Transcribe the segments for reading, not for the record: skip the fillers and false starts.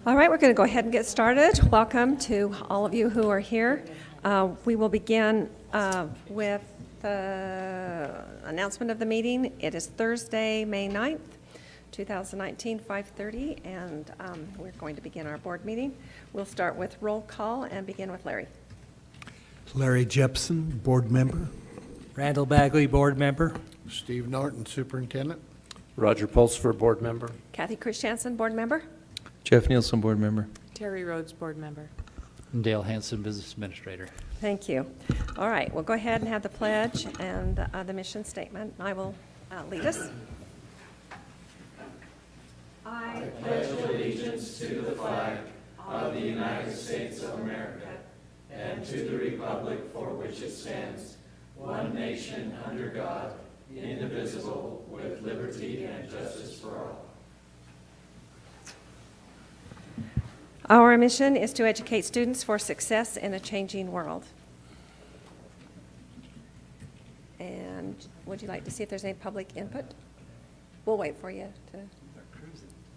All right, we're going to go ahead and get started. Welcome to all of you who are here. We will begin with the announcement of the meeting. It is Thursday, May 9th, 2019, 5:30, and we're going to begin our board meeting. We'll start with roll call and begin with Larry. Larry Jepson, board member. Randall Bagley, board member. Steve Norton, superintendent. Roger Pulsfer, board member. Kathy Christiansen, board member. Jeff Nielsen, board member. Terry Rhodes, board member. Dale Hanson, business administrator. Thank you. All right, we'll go ahead and have the pledge and the mission statement. I will lead us. I pledge allegiance to the flag of the United States of America and to the republic for which it stands, one nation under God, indivisible, with liberty and justice for all. Our mission is to educate students for success in a changing world. And would you like to see if there's any public input? We'll wait for you to.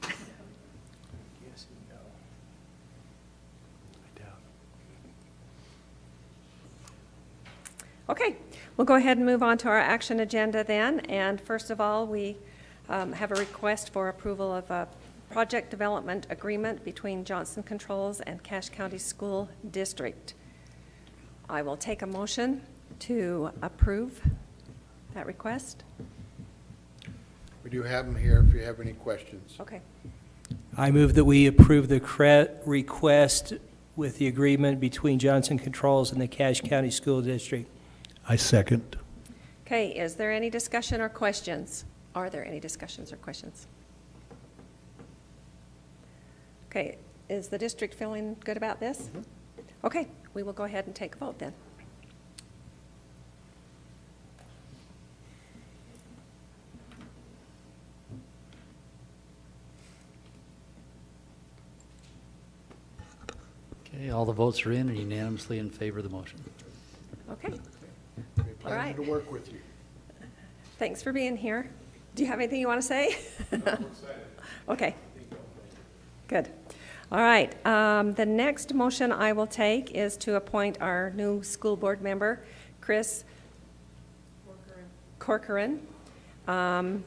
Yes and no. I doubt. Okay, we'll go ahead and move on to our action agenda then. And first of all, we have a request for approval of a project development agreement between Johnson Controls and Cache County School District. I will take a motion to approve that request. We do have them here if you have any questions. Okay. I move that we approve the request with the agreement between Johnson Controls and the Cache County School District. I second. Okay, is there any discussion or questions? Are there any discussions or questions? Okay, is the district feeling good about this? Mm-hmm. Okay, we will go ahead and take a vote then. Okay, all the votes are in and unanimously in favor of the motion. Okay, Be a pleasure right. to work with you. thanks for being here. Do you have anything you want to say? Okay, good. All right, the next motion I will take is to appoint our new school board member, Chris Corcoran. All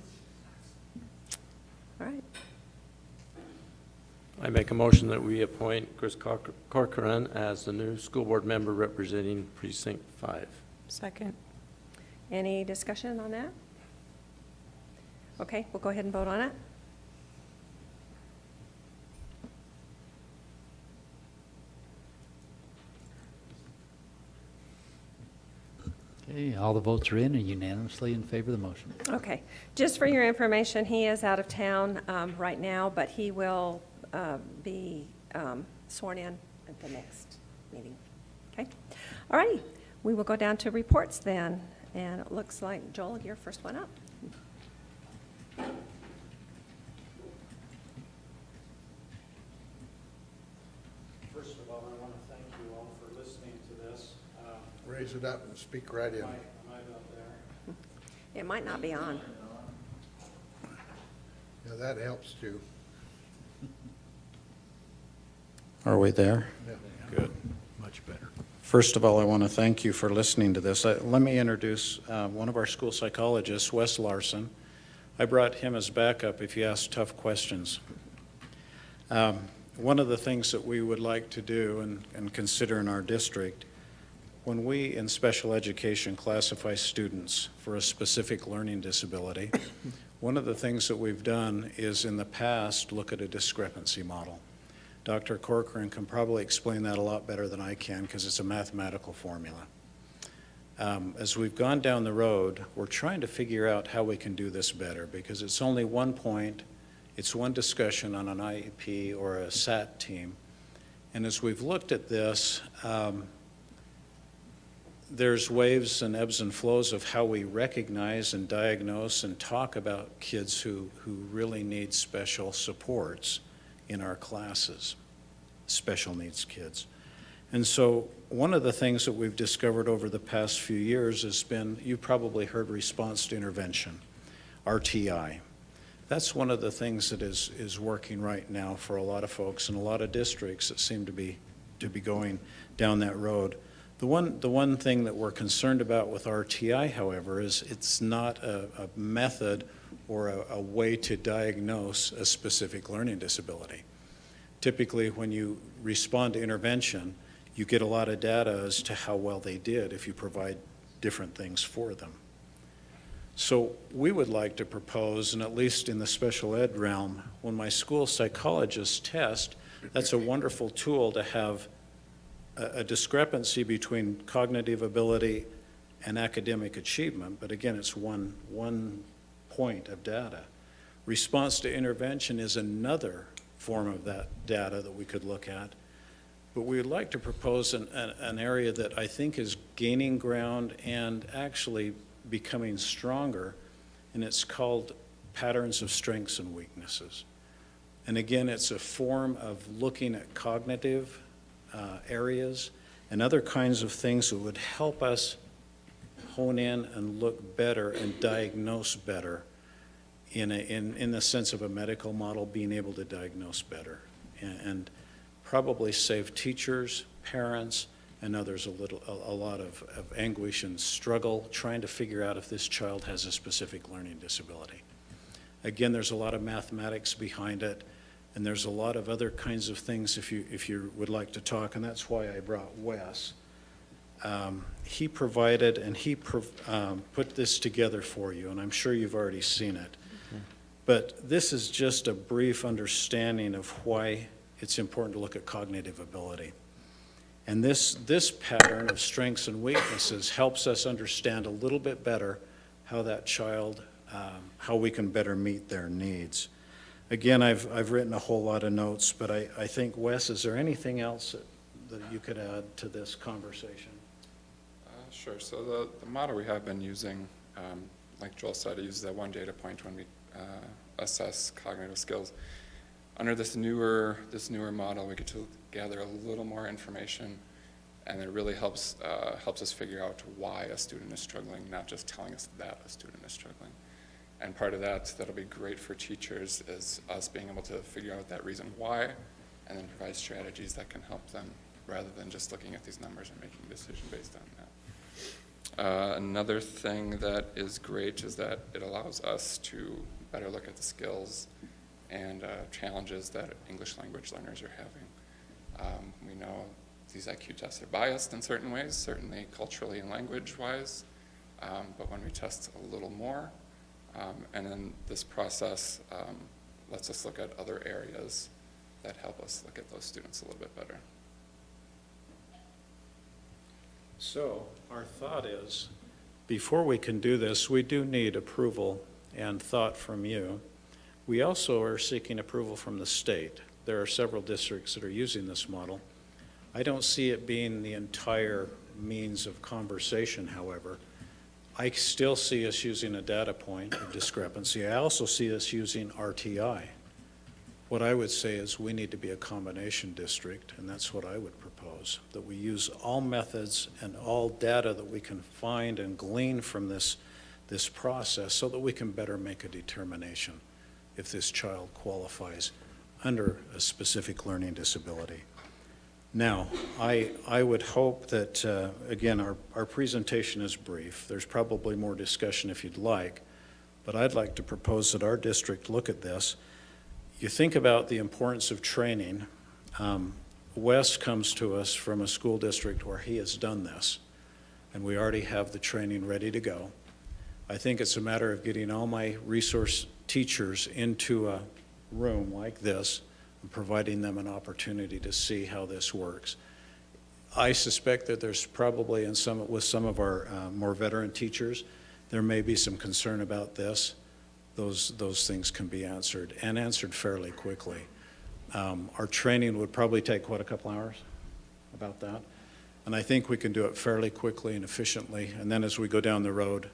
right, I make a motion that we appoint Chris Corcoran as the new school board member representing Precinct 5. Second. any discussion on that? Okay, we'll go ahead and vote on it. Okay, all the votes are in and unanimously in favor of the motion. Okay, just for your information, he is out of town right now, but he will be sworn in at the next meeting. Okay, all righty, we will go down to reports then, and it looks like, Joel, you're first one up. First of all, I want to thank you all for listening to this. Raise it up and speak right in. Am I up there? It might not be on. Yeah, that helps too. Are we there? Yeah. Good. Much better. First of all, I want to thank you for listening to this. Let me introduce one of our school psychologists, Wes Larson. I brought him as backup if you ask tough questions. One of the things that we would like to do and consider in our district, when we in special education classify students for a specific learning disability, one of the things that we've done is in the past look at a discrepancy model. Dr. Corcoran can probably explain that a lot better than I can because it's a mathematical formula. As we've gone down the road, we're trying to figure out how we can do this better because it's only one point, it's one discussion on an IEP or a SAT team. And as we've looked at this, there's waves and ebbs and flows of how we recognize and diagnose and talk about kids who really need special supports in our classes, special needs kids. And so one of the things that we've discovered over the past few years has been, you've probably heard response to intervention, RTI. That's one of the things that is working right now for a lot of folks and a lot of districts that seem to be going down that road. The one thing that we're concerned about with RTI, however, is it's not a method or a way to diagnose a specific learning disability. Typically, when you respond to intervention, you get a lot of data as to how well they did if you provide different things for them. So we would like to propose, and at least in the special ed realm, when my school psychologists test, that's a wonderful tool to have a discrepancy between cognitive ability and academic achievement, but again, it's one point of data. Response to intervention is another form of that data that we could look at. But we would like to propose an area that I think is gaining ground and actually becoming stronger, and it's called patterns of strengths and weaknesses. And again, it's a form of looking at cognitive areas and other kinds of things that would help us hone in and look better and diagnose better in the sense of a medical model, being able to diagnose better and probably save teachers, parents, and others a lot of anguish and struggle trying to figure out if this child has a specific learning disability. Again, there's a lot of mathematics behind it, and there's a lot of other kinds of things if you would like to talk, and that's why I brought Wes. He provided and he put this together for you, and I'm sure you've already seen it. But this is just a brief understanding of why it's important to look at cognitive ability. And this pattern of strengths and weaknesses helps us understand a little bit better how that child, how we can better meet their needs. Again, I've written a whole lot of notes, but I think, Wes, is there anything else that you could add to this conversation? Sure. So the model we have been using, like Joel said, uses that one data point when we assess cognitive skills. Under this newer model, we get to gather a little more information, and it really helps us figure out why a student is struggling, not just telling us that a student is struggling. And part of that'll be great for teachers is us being able to figure out that reason why, and then provide strategies that can help them, rather than just looking at these numbers and making a decision based on that. Another thing that is great is that it allows us to better look at the skills and challenges that English language learners are having. We know these IQ tests are biased in certain ways, certainly culturally and language-wise, but when we test a little more, and then this process lets us look at other areas that help us look at those students a little bit better. So our thought is, before we can do this, we do need approval and thought from you. We also are seeking approval from the state. There are several districts that are using this model. I don't see it being the entire means of conversation, however. I still see us using a data point of discrepancy. I also see us using RTI. What I would say is we need to be a combination district, and that's what I would propose, that we use all methods and all data that we can find and glean from this process so that we can better make a determination if this child qualifies under a specific learning disability. Now, I would hope that, again, our presentation is brief. There's probably more discussion if you'd like, but I'd like to propose that our district look at this. You think about the importance of training. Wes comes to us from a school district where he has done this, and we already have the training ready to go. I think it's a matter of getting all my resource teachers into a room like this and providing them an opportunity to see how this works. I suspect that there's probably with some of our more veteran teachers, there may be some concern about this. Those things can be answered, and answered fairly quickly. Our training would probably take, a couple hours? About that. And I think we can do it fairly quickly and efficiently, and then as we go down the road,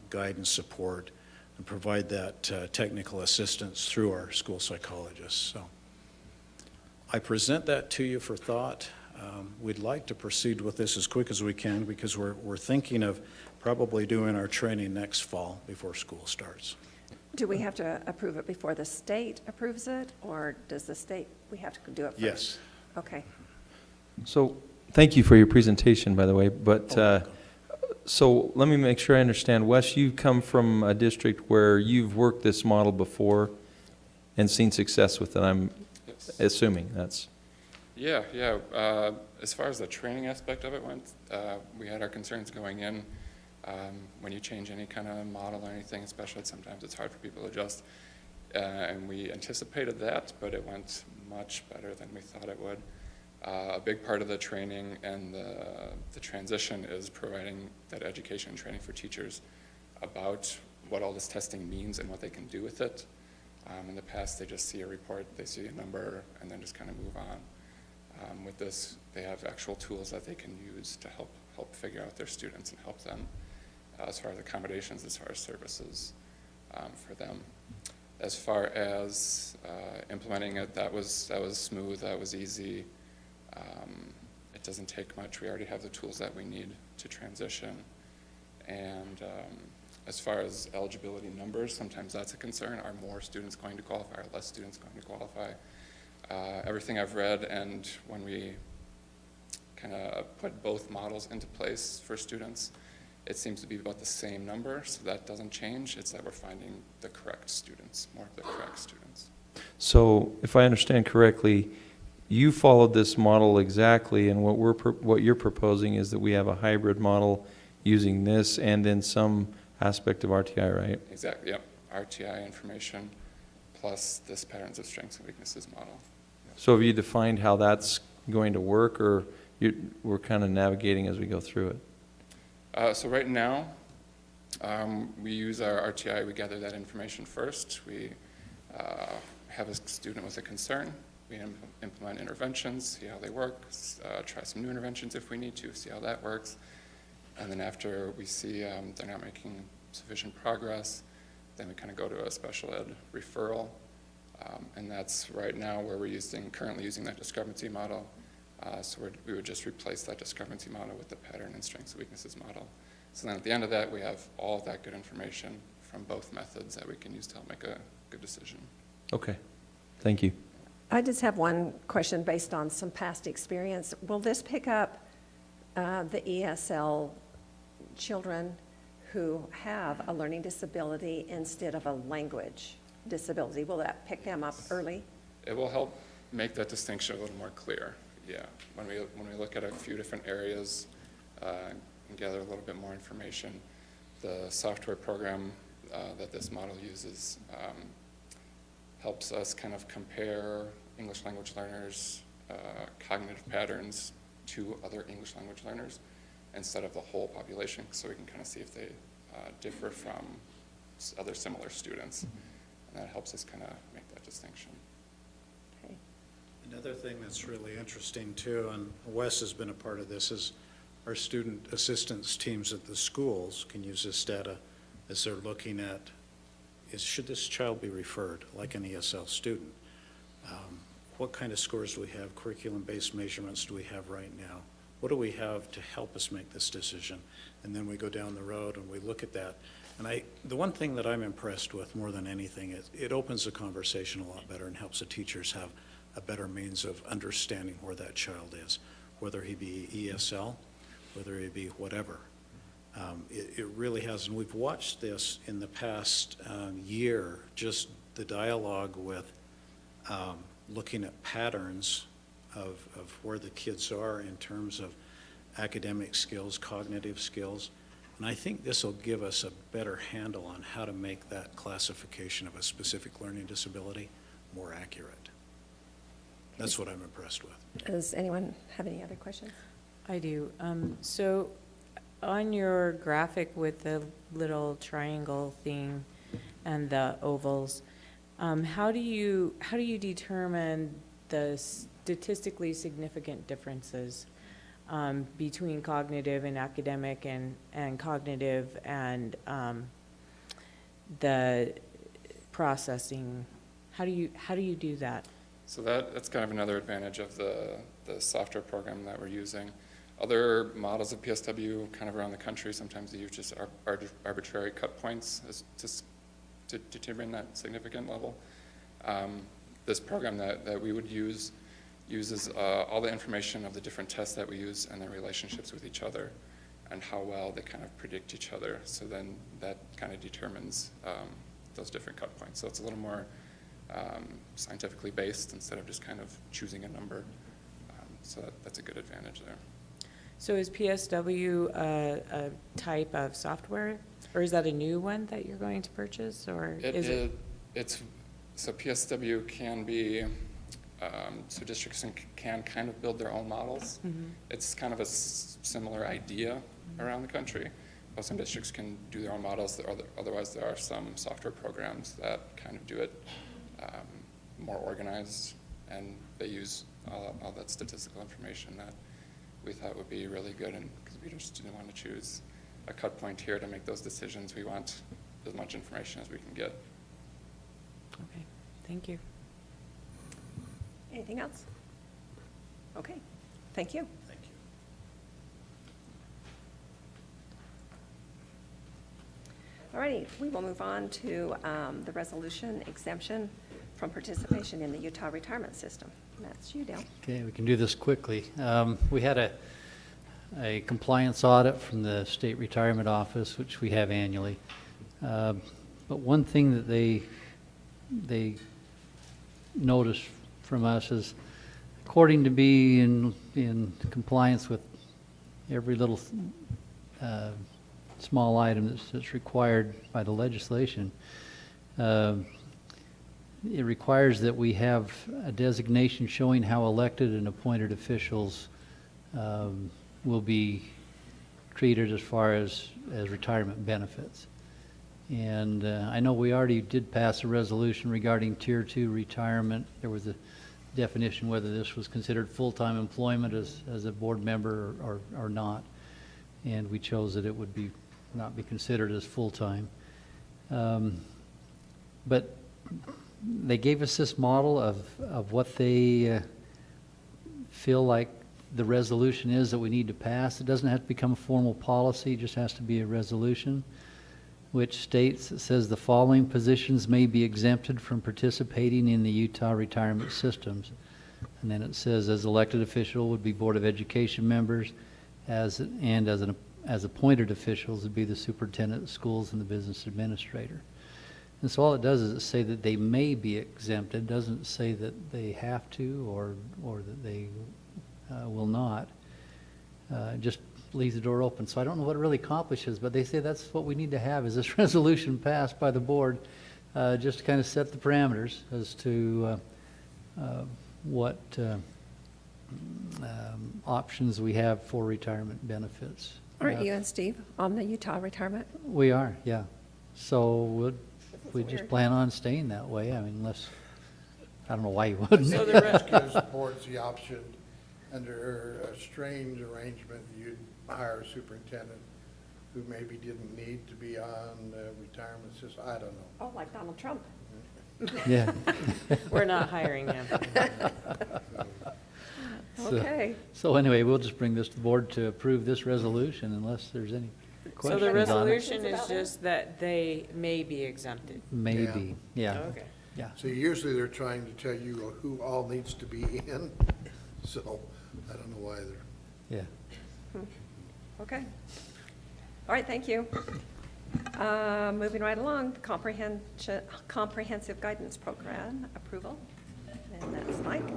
guide and support and provide that technical assistance through our school psychologists. So I present that to you for thought. We'd like to proceed with this as quick as we can because we're thinking of probably doing our training next fall before school starts. Do we have to approve it before the state approves it, or does the state, we have to do it first? Yes. Okay. So, thank you for your presentation, by the way, but, so let me make sure I understand. Wes, you come from a district where you've worked this model before and seen success with it, I'm Yes. assuming that's, Yeah. As far as the training aspect of it went, we had our concerns going in. When you change any kind of model or anything, especially sometimes it's hard for people to adjust. And we anticipated that, but it went much better than we thought it would. A big part of the training and the transition is providing that education and training for teachers about what all this testing means and what they can do with it. In the past, they just see a report, they see a number, and then just kind of move on. With this, they have actual tools that they can use to help figure out their students and help them as far as accommodations, as far as services for them. As far as implementing it, that was smooth, that was easy. It doesn't take much. We already have the tools that we need to transition. And as far as eligibility numbers, sometimes that's a concern. Are more students going to qualify? Are less students going to qualify? Everything I've read, and when we kind of put both models into place for students, it seems to be about the same number, so that doesn't change. It's that we're finding the correct students, more of the correct students. so if I understand correctly, you followed this model exactly, and what you're proposing is that we have a hybrid model using this and then some aspect of RTI, right? Exactly, yep. RTI information plus this patterns of strengths and weaknesses model. So have you defined how that's going to work, or we're kind of navigating as we go through it? So right now, we use our RTI. We gather that information first. We have a student with a concern. We implement interventions, see how they work, try some new interventions if we need to, see how that works. And then after we see they're not making sufficient progress, then we kind of go to a special ed referral. And that's right now where we're currently using that discrepancy model. So we would just replace that discrepancy model with the pattern and strengths and weaknesses model. So then at the end of that, we have all of that good information from both methods that we can use to help make a good decision. Okay, thank you. I just have one question based on some past experience. Will this pick up the ESL children who have a learning disability instead of a language disability? Will that pick them up early? It will help make that distinction a little more clear. Yeah, when we look at a few different areas and gather a little bit more information, the software program that this model uses helps us kind of compare English language learners' cognitive patterns to other English language learners instead of the whole population, so we can kind of see if they differ from other similar students. And that helps us kind of make that distinction. Okay. Another thing that's really interesting too, and Wes has been a part of this, is our student assistance teams at the schools can use this data as they're looking at, should this child be referred like an ESL student? What kind of scores do we have? Curriculum-based measurements do we have right now? What do we have to help us make this decision? And then we go down the road and we look at that. And the one thing that I'm impressed with more than anything is it opens the conversation a lot better and helps the teachers have a better means of understanding where that child is, whether he be ESL, whether he be whatever. It really has, and we've watched this in the past year, just the dialogue with looking at patterns of where the kids are in terms of academic skills, cognitive skills. And I think this will give us a better handle on how to make that classification of a specific learning disability more accurate. That's what I'm impressed with. Does anyone have any other questions? I do. So on your graphic with the little triangle thing and the ovals, how do you determine the statistically significant differences between cognitive and academic and cognitive and the processing? How do you do that? So that's kind of another advantage of the software program that we're using. Other models of PSW kind of around the country, sometimes they use just arbitrary cut points to determine that significant level. This program that we would use uses all the information of the different tests that we use and their relationships with each other and how well they kind of predict each other. So then that kind of determines those different cut points. So it's a little more scientifically based instead of just kind of choosing a number. So that's a good advantage there. So is PSW a type of software, or is that a new one that you're going to purchase, or is it? So PSW can be, so districts can kind of build their own models. Mhm. It's kind of a similar idea around the country. But some districts can do their own models. Otherwise, there are some software programs that kind of do it more organized, and they use all that statistical information that we thought would be really good, and because we just didn't want to choose a cut point here to make those decisions. We want as much information as we can get. Okay, thank you. Anything else? Okay, thank you. Thank you. All righty, we will move on to the resolution exemption from participation in the Utah retirement system. That's you, Dale. Okay, we can do this quickly. We had a compliance audit from the State Retirement Office, which we have annually. But one thing that they noticed from us is, according to be in compliance with every little small item that's required by the legislation, it requires that we have a designation showing how elected and appointed officials will be treated as far as retirement benefits. And I know we already did pass a resolution regarding Tier 2 retirement. There was a definition whether this was considered full-time employment as a board member or not. And we chose that it would not be considered as full-time. But they gave us this model of what they feel like the resolution is that we need to pass. It doesn't have to become a formal policy, it just has to be a resolution, which states, it says the following positions may be exempted from participating in the Utah retirement systems. And then it says, as elected official would be Board of Education members, as appointed officials would be the superintendent of schools and the business administrator. And so all it does is say that they may be exempted. It doesn't say that they have to or that they will not. Just leaves the door open. So I don't know what it really accomplishes, but they say that's what we need to have, is this resolution passed by the board, just to kind of set the parameters as to what options we have for retirement benefits. Aren't you and Steve on the Utah retirement? We are, yeah. So we just weird. plan on staying that way. I mean, unless, I don't know why you wouldn't. So the rest, Supports the option under a strange arrangement, you'd hire a superintendent who maybe didn't need to be on the retirement system. I don't know. Oh, like Donald Trump. Yeah. we're not hiring him. Okay. So anyway, we'll just bring this to the board to approve this resolution unless there's any So questions the on it. resolution is About that? just that they may be exempted. Maybe, yeah, Okay. yeah. So usually they're trying to tell you who all needs to be in, so I don't know why they're. Yeah. Okay. All right, thank you. Moving right along, the comprehensive guidance program approval. And that's Mike.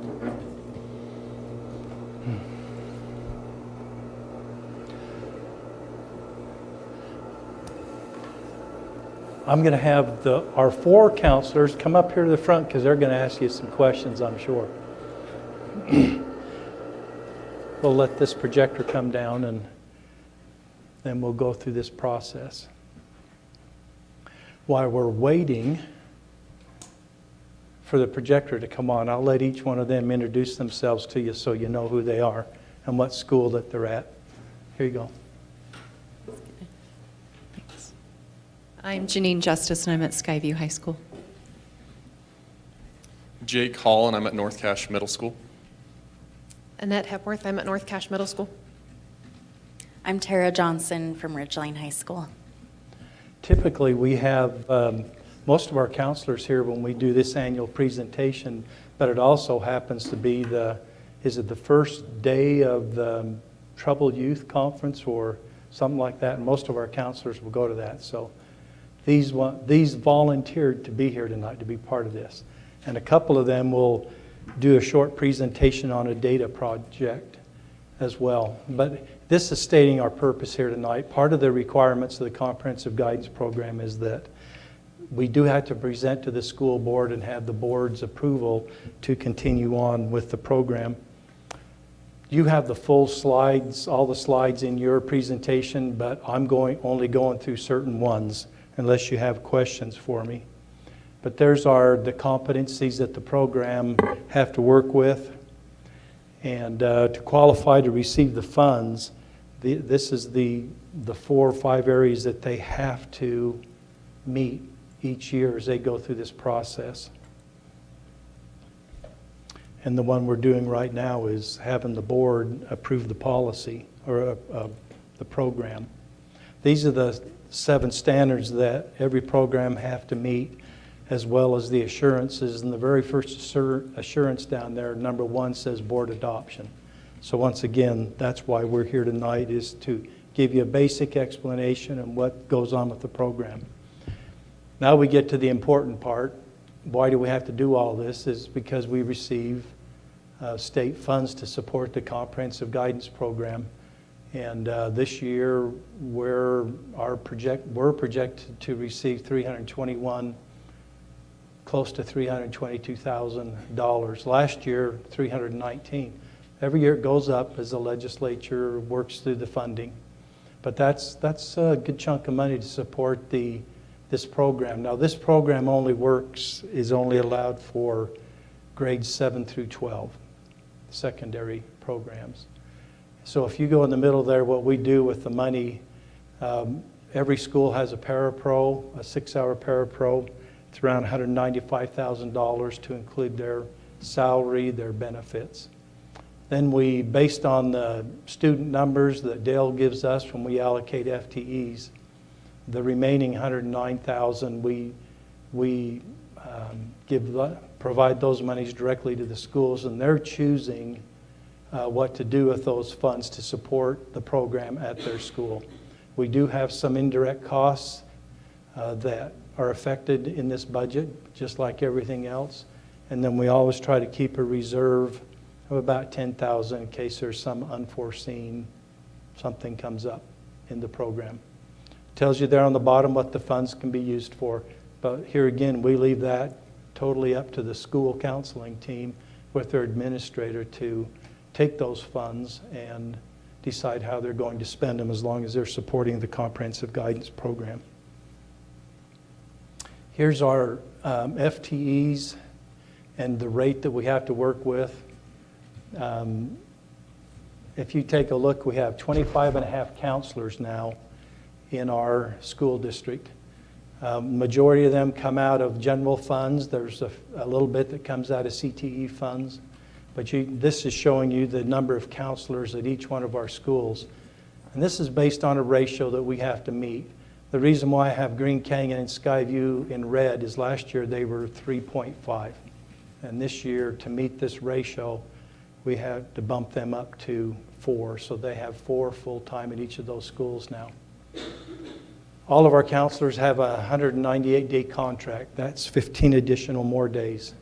I'm going to have our four counselors come up here to the front because they're going to ask you some questions, I'm sure. We'll let this projector come down and then we'll go through this process. While we're waiting for the projector to come on, I'll let each one of them introduce themselves to you so you know who they are and what school that they're at. Here you go. I'm Janine Justice, and I'm at Skyview High School. Jake Hall, and I'm at North Cache Middle School. Annette Hepworth, I'm at North Cache Middle School. I'm Tara Johnson from Ridgeline High School. Typically, we have most of our counselors here when we do this annual presentation, but it also happens to be is it the first day of the Troubled Youth Conference or something like that? And most of our counselors will go to that. So these volunteered to be here tonight to be part of this. And a couple of them will do a short presentation on a data project as well. But this is stating our purpose here tonight. Part of the requirements of the Comprehensive Guidance Program is that we do have to present to the school board and have the board's approval to continue on with the program. You have the full slides, all the slides in your presentation, but I'm only going through certain ones unless you have questions for me. But there's the competencies that the program have to work with. And to qualify to receive the funds, this is the 4 or 5 areas that they have to meet each year as they go through this process. And the one we're doing right now is having the board approve the policy or the program. These are the 7 standards that every program have to meet, as well as the assurances. And the very first assurance down there, number 1, says board adoption. So once again, that's why we're here tonight, is to give you a basic explanation of what goes on with the program. Now we get to the important part. Why do we have to do all this? Is because we receive state funds to support the Comprehensive Guidance Program. And this year, we're projected to receive close to $322,000. Last year, $319,000. Every year it goes up as the legislature works through the funding. But that's a good chunk of money to support this program. Now, this program is only allowed for grades 7 through 12, secondary programs. So if you go in the middle there, what we do with the money, every school has a parapro, a 6-hour parapro. It's around $195,000 to include their salary, their benefits. Then we, based on the student numbers that Dale gives us when we allocate FTEs, the remaining $109,000, we provide those monies directly to the schools, and they're choosing what to do with those funds to support the program at their school. We do have some indirect costs that are affected in this budget, just like everything else. And then we always try to keep a reserve of about $10,000 in case there's some unforeseen something comes up in the program. Tells you there on the bottom what the funds can be used for. But here again, we leave that totally up to the school counseling team with their administrator to take those funds and decide how they're going to spend them, as long as they're supporting the Comprehensive Guidance Program. Here's our FTEs and the rate that we have to work with. If you take a look, we have 25.5 counselors now in our school district. Majority of them come out of general funds. There's a little bit that comes out of CTE funds. But this is showing you the number of counselors at each one of our schools. And this is based on a ratio that we have to meet. The reason why I have Green Canyon and Skyview in red is last year they were 3.5. And this year, to meet this ratio, we had to bump them up to 4. So they have 4 full-time at each of those schools now. All of our counselors have a 198-day contract. That's 15 additional more days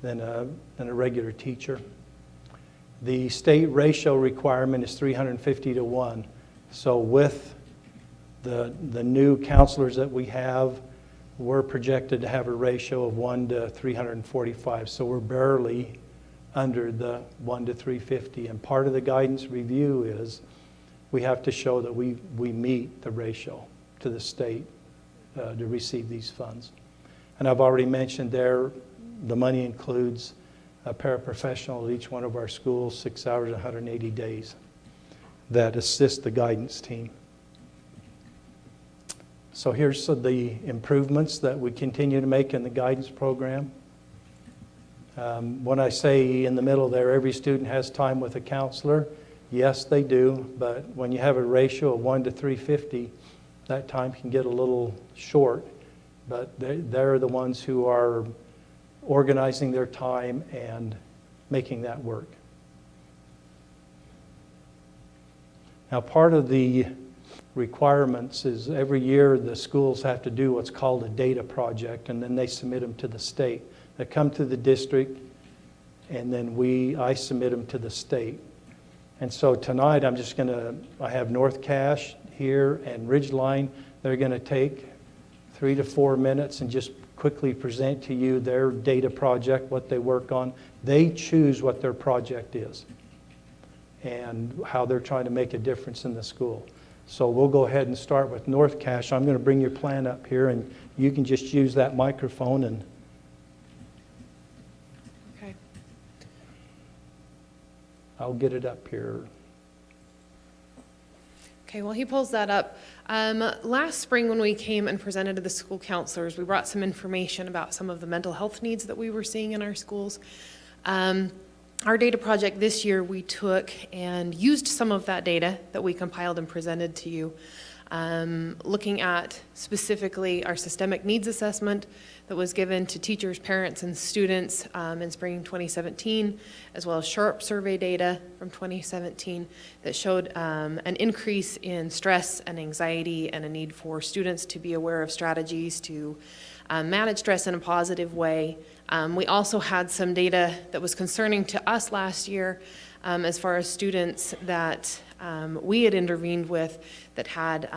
than a regular teacher. The state ratio requirement is 350 to 1. So with the new counselors that we have, we're projected to have a ratio of 1 to 345. So we're barely under the 1 to 350. And part of the guidance review is we have to show that we meet the ratio to the state to receive these funds. And I've already mentioned there, the money includes a paraprofessional at each one of our schools, 6 hours, 180 days, that assist the guidance team. So here's the improvements that we continue to make in the guidance program. When I say in the middle there, every student has time with a counselor, yes, they do, but when you have a ratio of 1 to 350, that time can get a little short. but they're the ones who are organizing their time and making that work. Now, part of the requirements is every year the schools have to do what's called a data project, and then they submit them to the state. They come to the district, and then I submit them to the state. And so tonight I have North Cache here and Ridgeline. They're going to take 3 to 4 minutes and just quickly present to you their data project, what they work on. They choose what their project is and how they're trying to make a difference in the school. So we'll go ahead and start with North Cache. I'm going to bring your plan up here, and you can just use that microphone and Okay. I'll get it up here. Okay, well, he pulls that up. Last spring when we came and presented to the school counselors, we brought some information about some of the mental health needs that we were seeing in our schools. Our data project this year, we took and used some of that data that we compiled and presented to you, looking at specifically our systemic needs assessment that was given to teachers, parents, and students in spring 2017, as well as SHARP survey data from 2017 that showed an increase in stress and anxiety and a need for students to be aware of strategies to manage stress in a positive way. We also had some data that was concerning to us last year as far as students that we had intervened with that had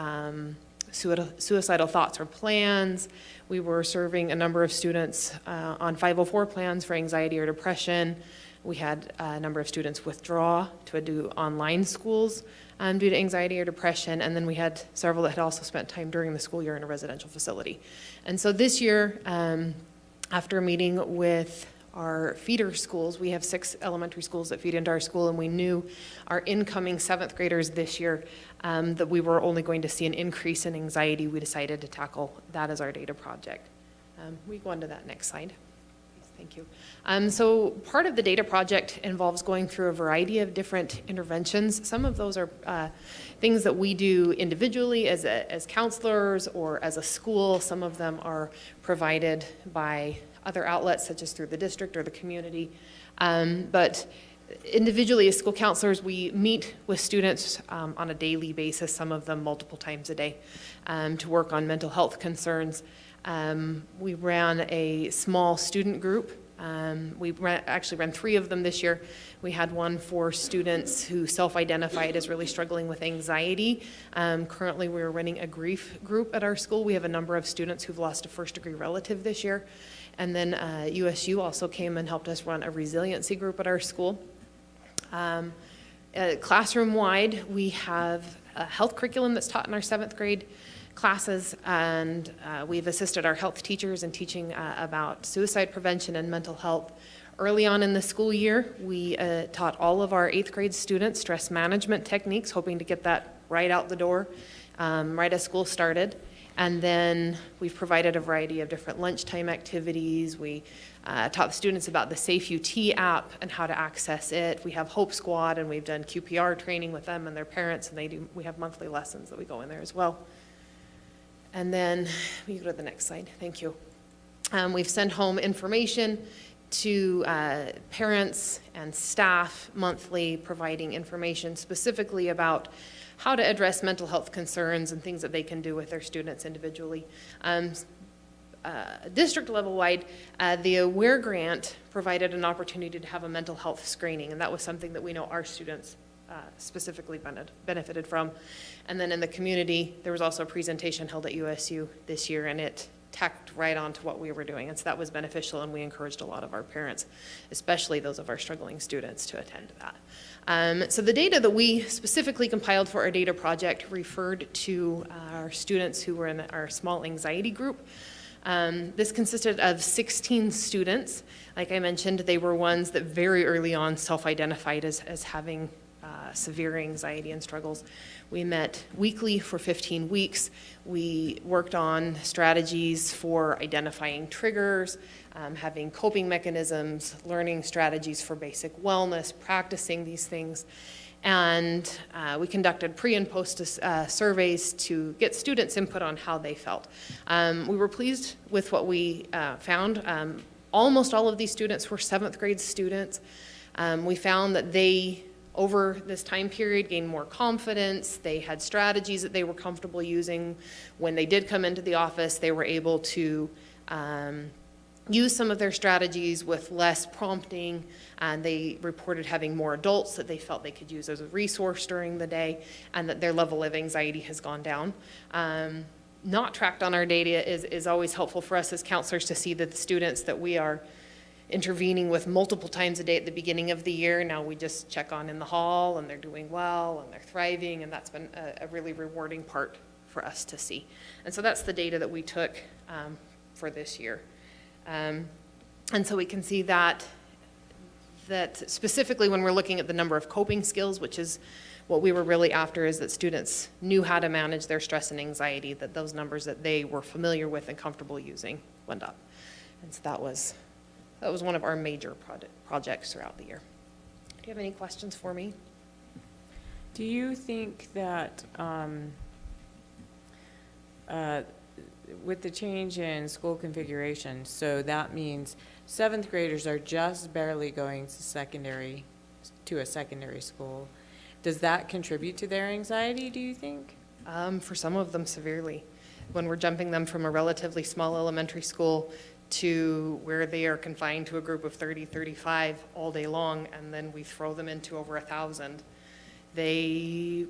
suicidal thoughts or plans. We were serving a number of students on 504 plans for anxiety or depression. We had a number of students withdraw to do online schools due to anxiety or depression, and then we had several that had also spent time during the school year in a residential facility. And so this year, after meeting with our feeder schools, we have 6 elementary schools that feed into our school, and we knew our incoming 7th graders this year that we were only going to see an increase in anxiety. We decided to tackle that as our data project. We go on to that next slide. Thank you. So part of the data project involves going through a variety of different interventions. Some of those are things that we do individually as counselors or as a school. Some of them are provided by other outlets, such as through the district or the community. But individually as school counselors, we meet with students on a daily basis, some of them multiple times a day, to work on mental health concerns. We ran a small student group. We actually ran 3 of them this year. We had one for students who self-identified as really struggling with anxiety. Currently, we're running a grief group at our school. We have a number of students who've lost a first-degree relative this year. And then USU also came and helped us run a resiliency group at our school. Classroom-wide, we have a health curriculum that's taught in our 7th grade classes, and we've assisted our health teachers in teaching about suicide prevention and mental health. Early on in the school year, we taught all of our 8th grade students stress management techniques, hoping to get that right out the door, right as school started. And then we've provided a variety of different lunchtime activities. We taught the students about the Safe UT app and how to access it. We have Hope Squad, and we've done QPR training with them and their parents, and we have monthly lessons that we go in there as well. And then we go to the next slide. Thank you. We've sent home information to parents and staff monthly, providing information specifically about how to address mental health concerns and things that they can do with their students individually. District level wide, the AWARE grant provided an opportunity to have a mental health screening, and that was something that we know our students specifically benefited from. And then in the community, there was also a presentation held at USU this year, and it tacked right on to what we were doing. And so that was beneficial, and we encouraged a lot of our parents, especially those of our struggling students, to attend that. So the data that we specifically compiled for our data project referred to our students who were in our small anxiety group. This consisted of 16 students. Like I mentioned, they were ones that very early on self-identified as having severe anxiety and struggles. We met weekly for 15 weeks. We worked on strategies for identifying triggers, having coping mechanisms, learning strategies for basic wellness, practicing these things. And we conducted pre and post surveys to get students' input on how they felt. We were pleased with what we found. Almost all of these students were 7th grade students. We found that they, over this time period, gained more confidence. They had strategies that they were comfortable using. When they did come into the office, they were able to use some of their strategies with less prompting, and they reported having more adults that they felt they could use as a resource during the day, and that their level of anxiety has gone down. Not tracked on our data is always helpful for us as counselors to see that the students that we are intervening with multiple times a day at the beginning of the year, now we just check on in the hall and they're doing well and they're thriving, and that's been a really rewarding part for us to see. And so that's the data that we took for this year. And so we can see that specifically when we're looking at the number of coping skills, which is what we were really after, is that students knew how to manage their stress and anxiety, that those numbers that they were familiar with and comfortable using went up. And so that was one of our major projects throughout the year. Do you have any questions for me? Do you think that with the change in school configuration, so that means 7th graders are just barely going to a secondary school, does that contribute to their anxiety, do you think? For some of them, severely. When we're jumping them from a relatively small elementary school to where they are confined to a group of 30, 35 all day long, and then we throw them into over 1,000,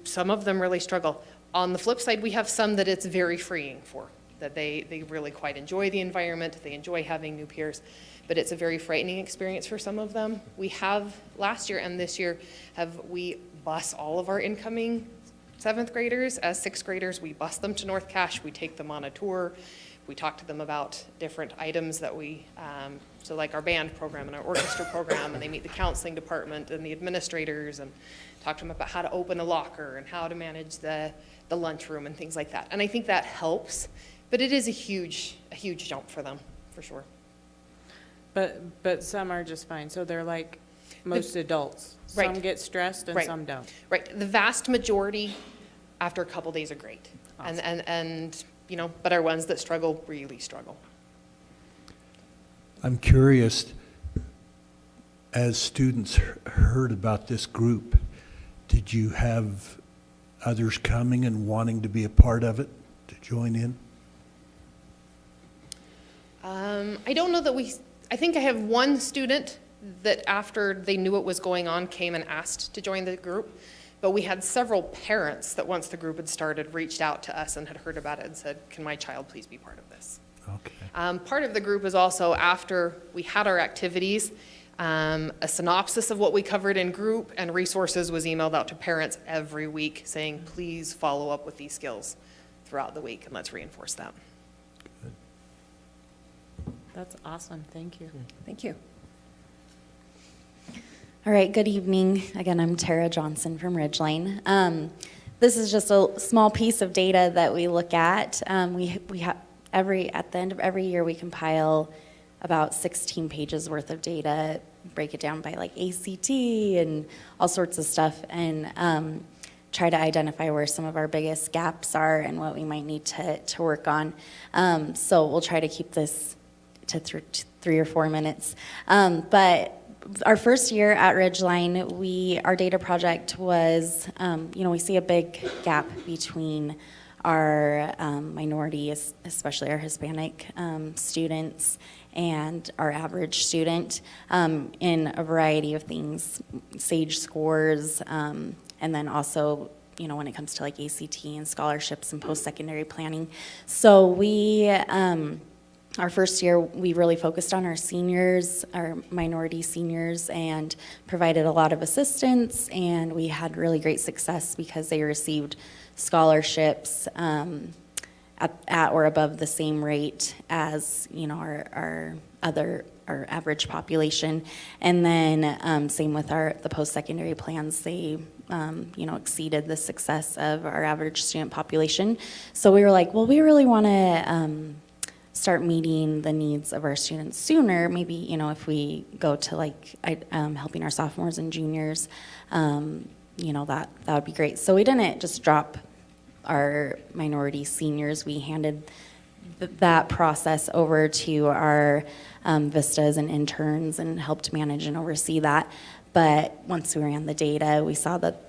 some of them really struggle. On the flip side, we have some that it's very freeing for, that they really quite enjoy the environment, they enjoy having new peers, but it's a very frightening experience for some of them. We have, last year and this year, we bus all of our incoming 7th graders. As 6th graders, we bus them to North Cache, we take them on a tour, we talk to them about different items that so like our band program and our orchestra program, and they meet the counseling department and the administrators and talk to them about how to open a locker and how to manage the lunchroom and things like that. And I think that helps, but it is a huge jump for them, for sure. But some are just fine, so they're like most adults. Right. Some get stressed and Right. some don't. Right, the vast majority, after a couple days, are great. Awesome. And but our ones that struggle really struggle. I'm curious, as students heard about this group, did you have others coming and wanting to be a part of it, to join in? I don't know that I think I have one student that after they knew what was going on came and asked to join the group, but we had several parents that once the group had started reached out to us and had heard about it and said, can my child please be part of this? Okay. Part of the group is also, after we had our activities, a synopsis of what we covered in group and resources was emailed out to parents every week saying, please follow up with these skills throughout the week and let's reinforce that. That's awesome, thank you. Thank you. All right, good evening. Again, I'm Tara Johnson from Ridgeline. This is just a small piece of data that we look at. We have at the end of every year, we compile about 16 pages worth of data, break it down by like ACT and all sorts of stuff, and try to identify where some of our biggest gaps are and what we might need to work on. So we'll try to keep this to 3 or 4 minutes. But our first year at Ridgeline, our data project was, we see a big gap between our minority, especially our Hispanic students, and our average student in a variety of things, SAGE scores, and then also, when it comes to like ACT and scholarships and post-secondary planning. So our first year, we really focused on our seniors, our minority seniors, and provided a lot of assistance, and we had really great success because they received scholarships at or above the same rate as our average population. And then same with the post-secondary plans, they exceeded the success of our average student population. So we were like, well, we really want to start meeting the needs of our students sooner. Maybe if we go to like helping our sophomores and juniors, that would be great. So we didn't just drop our minority seniors. We handed that process over to our VISTAs and interns and helped manage and oversee that. But once we ran the data, we saw that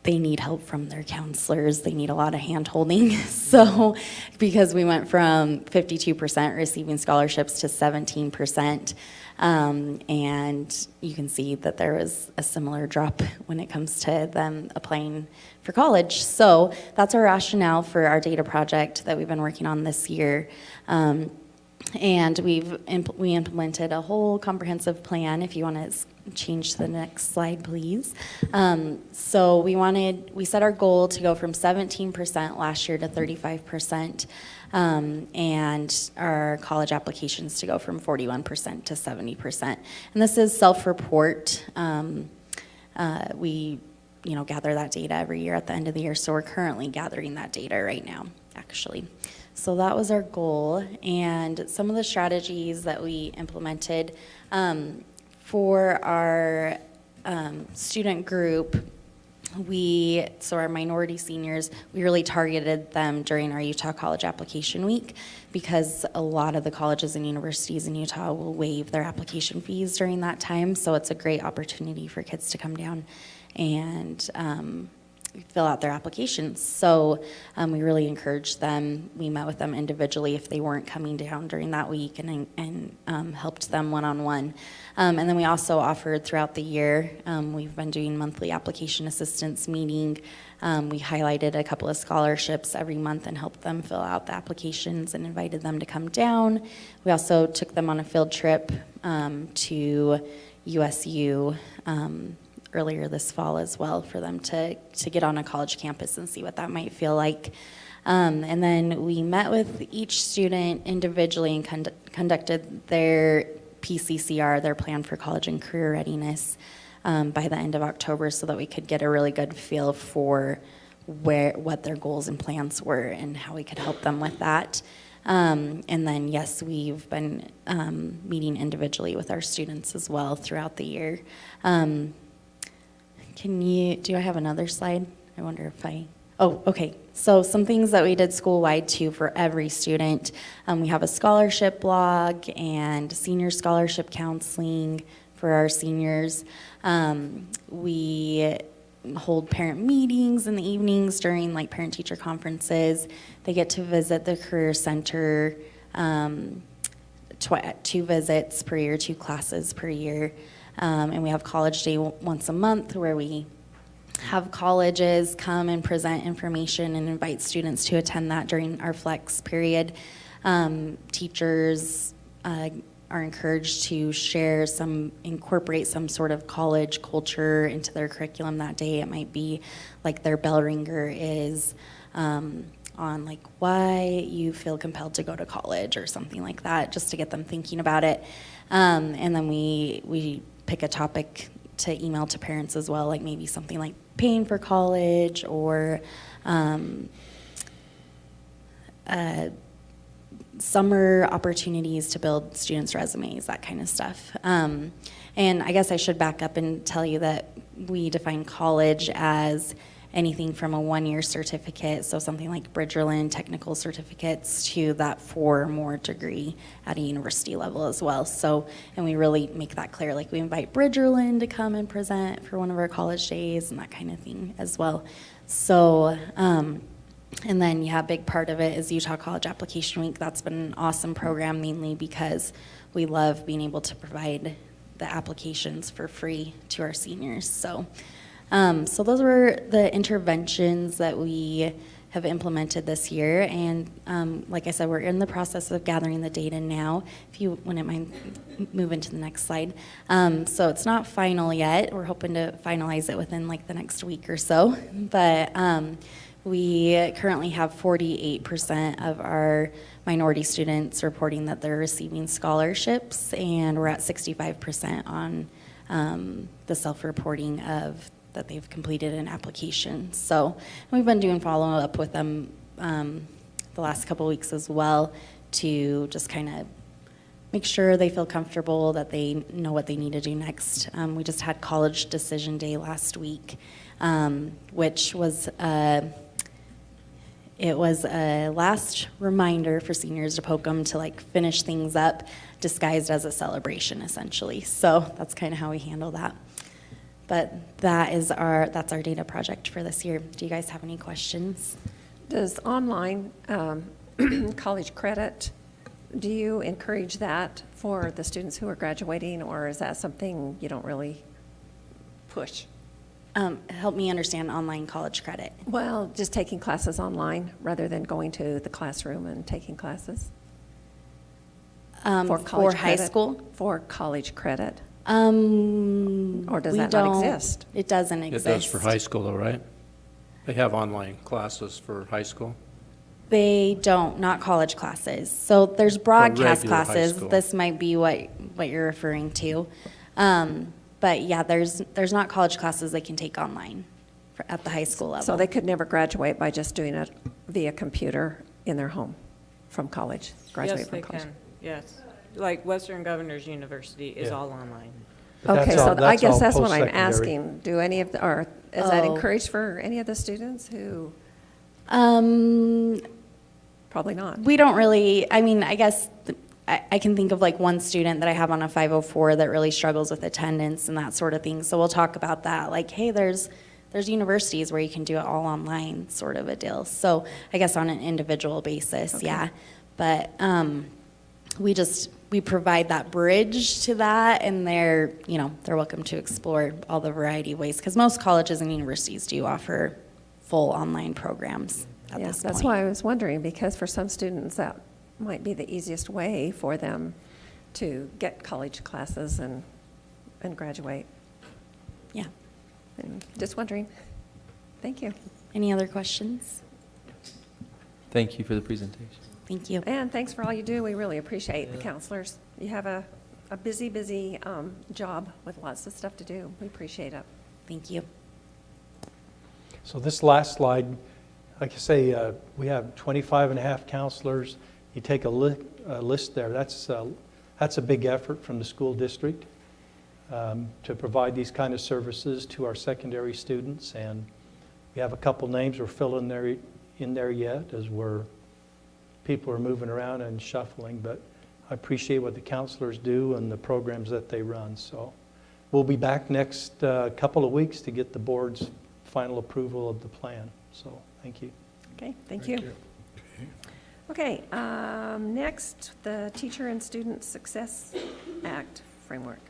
they need help from their counselors. They need a lot of hand-holding. So because we went from 52% receiving scholarships to 17%, and you can see that there was a similar drop when it comes to them applying for college. So that's our rationale for our data project that we've been working on this year. And we implemented a whole comprehensive plan. If you want to change to the next slide, please. So we set our goal to go from 17% last year to 35%, and our college applications to go from 41% to 70%. And this is self-report. We gather that data every year at the end of the year, so we're currently gathering that data right now, actually. So that was our goal, and some of the strategies that we implemented for our student group, so our minority seniors, we really targeted them during our Utah College Application Week, because a lot of the colleges and universities in Utah will waive their application fees during that time, so it's a great opportunity for kids to come down and fill out their applications. So we really encouraged them. We met with them individually if they weren't coming down during that week, and helped them one-on-one. And then we also offered throughout the year, we've been doing monthly application assistance meeting. We highlighted a couple of scholarships every month and helped them fill out the applications and invited them to come down. We also took them on a field trip to USU earlier this fall as well, for them to get on a college campus and see what that might feel like. And then we met with each student individually and conducted their PCCR, their plan for college and career readiness, by the end of October, so that we could get a really good feel for what their goals and plans were and how we could help them with that. And then, yes, we've been meeting individually with our students as well throughout the year. Do I have another slide? I wonder if oh, okay. So some things that we did school-wide too for every student. We have a scholarship blog and senior scholarship counseling for our seniors. We hold parent meetings in the evenings during parent-teacher conferences. They get to visit the Career Center 2 visits per year, 2 classes per year. And we have College Day once a month, where we have colleges come and present information and invite students to attend that during our flex period. Teachers are encouraged to incorporate some sort of college culture into their curriculum that day. It might be like their bell ringer is on why you feel compelled to go to college or something like that, just to get them thinking about it. And then we pick a topic to email to parents as well, like maybe something like paying for college, or summer opportunities to build students' resumes, that kind of stuff. And I guess I should back up and tell you that we define college as anything from a 1-year certificate, so something like Bridgerland technical certificates, to that 4 or more degree at a university level as well. So, and we really make that clear, we invite Bridgerland to come and present for one of our college days and that kind of thing as well. So, and then, a big part of it is Utah College Application Week. That's been an awesome program, mainly because we love being able to provide the applications for free to our seniors. So those were the interventions that we have implemented this year, and like I said, we're in the process of gathering the data now. If you wouldn't mind moving to the next slide. So it's not final yet. We're hoping to finalize it within the next week or so, but we currently have 48% of our minority students reporting that they're receiving scholarships, and we're at 65% on the self-reporting of that they've completed an application. So we've been doing follow-up with them the last couple weeks as well, to just kind of make sure they feel comfortable, that they know what they need to do next. We just had College Decision Day last week, which was it was a last reminder for seniors to Pocum to like finish things up, disguised as a celebration, essentially. So that's kind of how we handle that. But that's our data project for this year. Do you guys have any questions? Does online college credit, do you encourage that for the students who are graduating, or is that something you don't really push? Help me understand online college credit. Well, just taking classes online rather than going to the classroom and taking classes? For high school? For college credit. Or does that not exist? It doesn't exist. It does for high school though, right? They have online classes for high school. They don't, not college classes. So there's broadcast regular high classes. school. This might be what you're referring to. But yeah, there's not college classes they can take online at the high school level. So they could never graduate by just doing it via computer in their home from college, graduate Yes, from they college? can, yes. Like Western Governors University is Yeah. all online. But Okay, that's so all- I guess all that's what I'm post-secondary. asking. Do any of, or is that Oh. encouraged for any of the students who, probably not? We don't really, I mean, I guess I can think of like one student that I have on a 504 that really struggles with attendance and that sort of thing. So we'll talk about that. Like, hey, there's universities where you can do it all online, sort of a deal. So I guess on an individual basis, yeah. But we provide that bridge to that, and they're welcome to explore all the variety of ways, because most colleges and universities do offer full online programs at Yeah, this that's point. why I was wondering, because for some students, that might be the easiest way for them to get college classes and graduate. Yeah. And just wondering. Thank you. Any other questions? Thank you for the presentation. Thank you. And thanks for all you do. We really appreciate the counselors. You have a busy job with lots of stuff to do. We appreciate it. Thank you. So this last slide, like I say, we have 25 and a half counselors. You take a list there, that's a big effort from the school district to provide these kind of services to our secondary students. And we have a couple names we're filling in there yet as people are moving around and shuffling, but I appreciate what the counselors do and the programs that they run. So we'll be back next couple of weeks to get the board's final approval of the plan. So thank you. Okay, thank you. Okay, next, the Teacher and Student Success Act framework.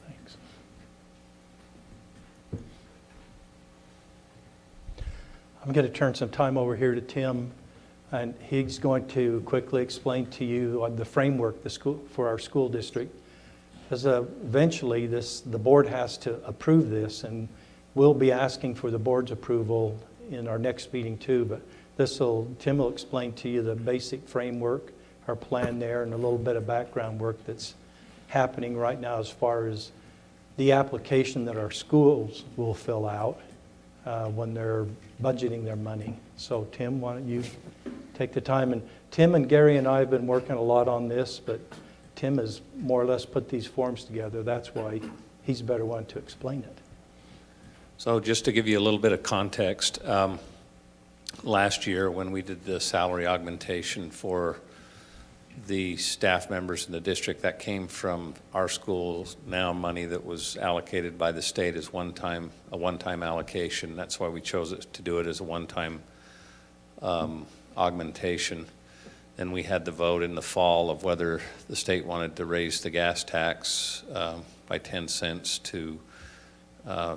Thanks. I'm going to turn some time over here to Tim, and he's going to quickly explain to you the framework for our school district. Because eventually the board has to approve this, and we'll be asking for the board's approval in our next meeting too. But Tim will explain to you the basic framework, our plan there, and a little bit of background work that's happening right now as far as the application that our schools will fill out when they're budgeting their money. So Tim, why don't you take the time? And Tim and Gary and I have been working a lot on this, but Tim has more or less put these forms together. That's why he's a better one to explain it. So just to give you a little bit of context, last year when we did the salary augmentation for the staff members in the district, that came from our schools now money that was allocated by the state as a one-time allocation. That's why we chose to do it as a one-time augmentation. Then we had the vote in the fall of whether the state wanted to raise the gas tax by 10 cents to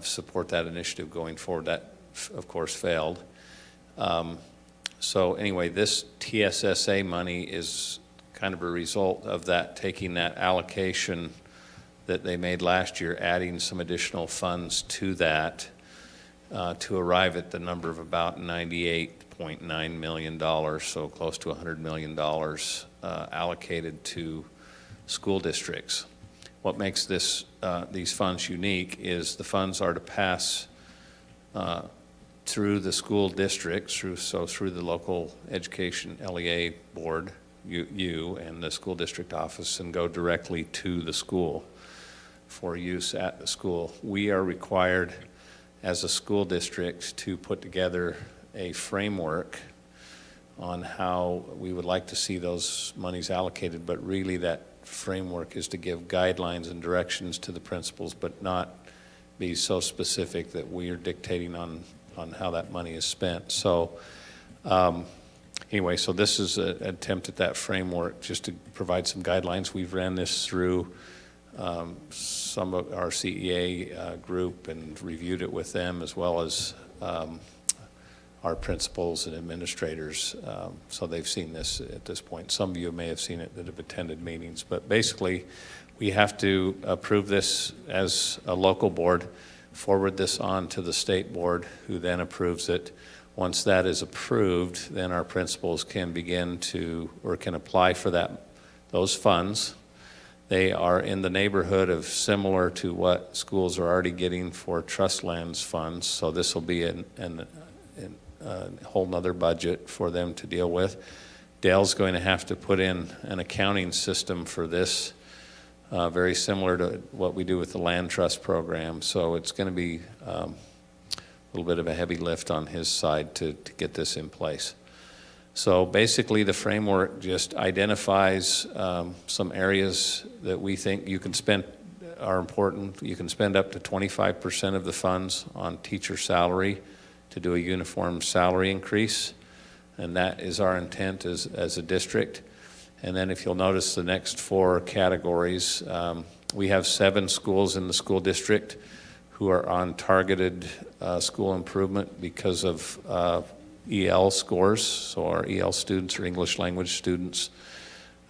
support that initiative going forward. That, of course, failed. So anyway, this TSSA money is kind of a result of that, taking that allocation that they made last year, adding some additional funds to that to arrive at the number of about $98.9 million, so close to $100 million allocated to school districts. What makes these funds unique is the funds are to pass through the school district, through the local education LEA board, you and the school district office, and go directly to the school for use at the school. We are required as a school district to put together a framework on how we would like to see those monies allocated, but really that framework is to give guidelines and directions to the principals, but not be so specific that we are dictating on how that money is spent. So anyway, so this is an attempt at that framework just to provide some guidelines. We've ran this through some of our CEA group and reviewed it with them, as well as our principals and administrators, so they've seen this at this point. Some of you may have seen it that have attended meetings, but basically we have to approve this as a local board, forward this on to the state board, who then approves it. Once that is approved, then our principals can begin to, or can apply for those funds. They are in the neighborhood of similar to what schools are already getting for trust lands funds, so this will be a whole nother budget for them to deal with. Dale's going to have to put in an accounting system for this, very similar to what we do with the land trust program, so it's going to be a little bit of a heavy lift on his side to get this in place. So basically the framework just identifies some areas that we think you can spend are important. You can spend up to 25% of the funds on teacher salary to do a uniform salary increase, and that is our intent as a district. And then if you'll notice the next 4 categories, we have 7 schools in the school district who are on targeted school improvement because of EL scores. So our EL students, or English language students,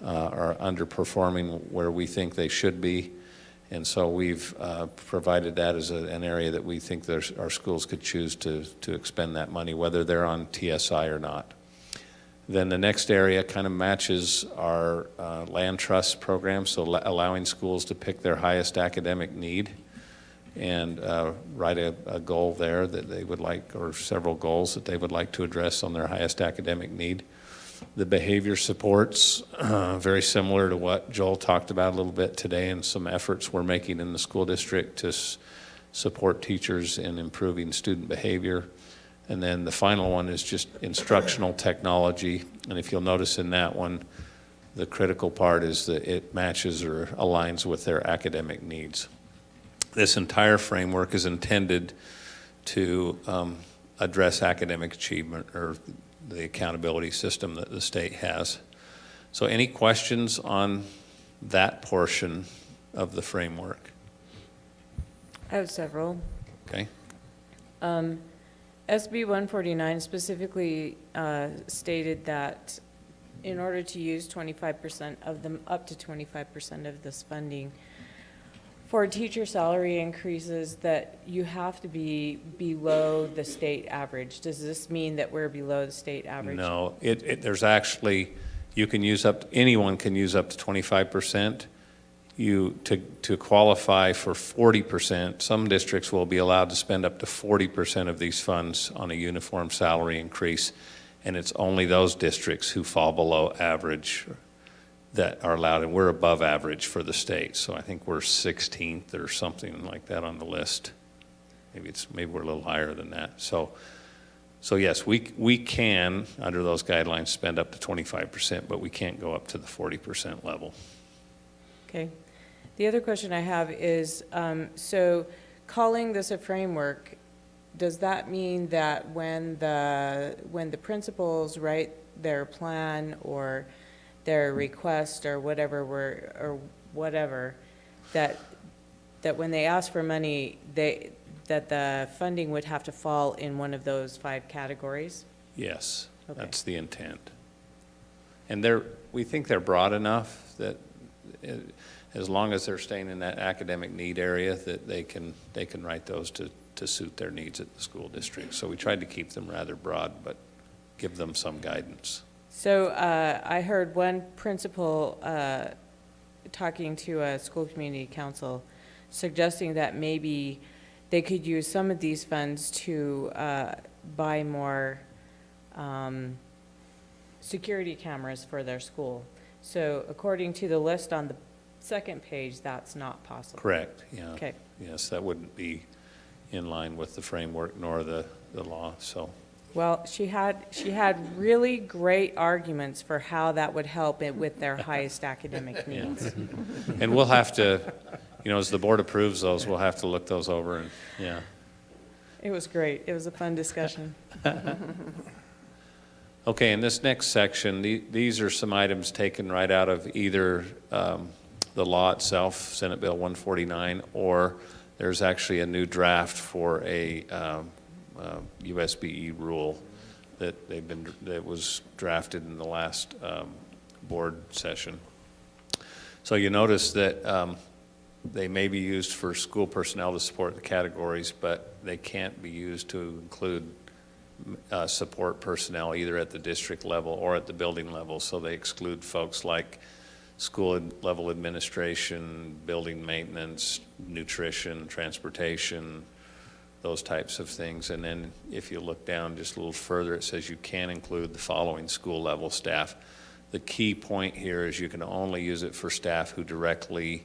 are underperforming where we think they should be. And so we've provided that as an area that we think our schools could choose to expend that money, whether they're on TSI or not. Then the next area kind of matches our land trust program, so allowing schools to pick their highest academic need and write a goal there that they would like, or several goals that they would like to address on their highest academic need. The behavior supports, very similar to what Joel talked about a little bit today, and some efforts we're making in the school district to support teachers in improving student behavior. And then the final one is just instructional technology. And if you'll notice in that one, the critical part is that it matches or aligns with their academic needs. This entire framework is intended to address academic achievement, or the accountability system that the state has. So any questions on that portion of the framework? I have several. Okay. SB 149 specifically stated that in order to use 25% of them, up to 25% of this funding for teacher salary increases, that you have to be below the state average. Does this mean that we're below the state average? No, there's actually, you can use anyone can use up to 25%. To qualify for 40%, some districts will be allowed to spend up to 40% of these funds on a uniform salary increase, and it's only those districts who fall below average that are allowed, and we're above average for the state. So I think we're 16th or something like that on the list. Maybe we're a little higher than that. So yes, we can, under those guidelines, spend up to 25%, but we can't go up to the 40% level. Okay. The other question I have is, so calling this a framework, does that mean that when the principals write their plan or their request or whatever, that when they ask for money, that the funding would have to fall in one of those 5 categories? Yes, okay. That's the intent. And we think they're broad enough that as long as they're staying in that academic need area, that they can write those to suit their needs at the school district. So we tried to keep them rather broad, but give them some guidance. So I heard one principal talking to a school community council suggesting that maybe they could use some of these funds to buy more security cameras for their school. So according to the list on the second page, that's not possible. Correct, yeah. Okay. Yes, that wouldn't be in line with the framework nor the law, so. Well, she had really great arguments for how that would help it with their highest academic needs. And we'll have to, as the board approves those, we'll have to look those over and, yeah. It was great. It was a fun discussion. Okay, in this next section, these are some items taken right out of either the law itself, Senate Bill 149, or there's actually a new draft for a USBE rule that was drafted in the last board session. So you notice that they may be used for school personnel to support the categories, but they can't be used to include support personnel either at the district level or at the building level. So they exclude folks like school level administration, building maintenance, nutrition, transportation, those types of things. And then if you look down just a little further, it says you can include the following school level staff. The key point here is you can only use it for staff who directly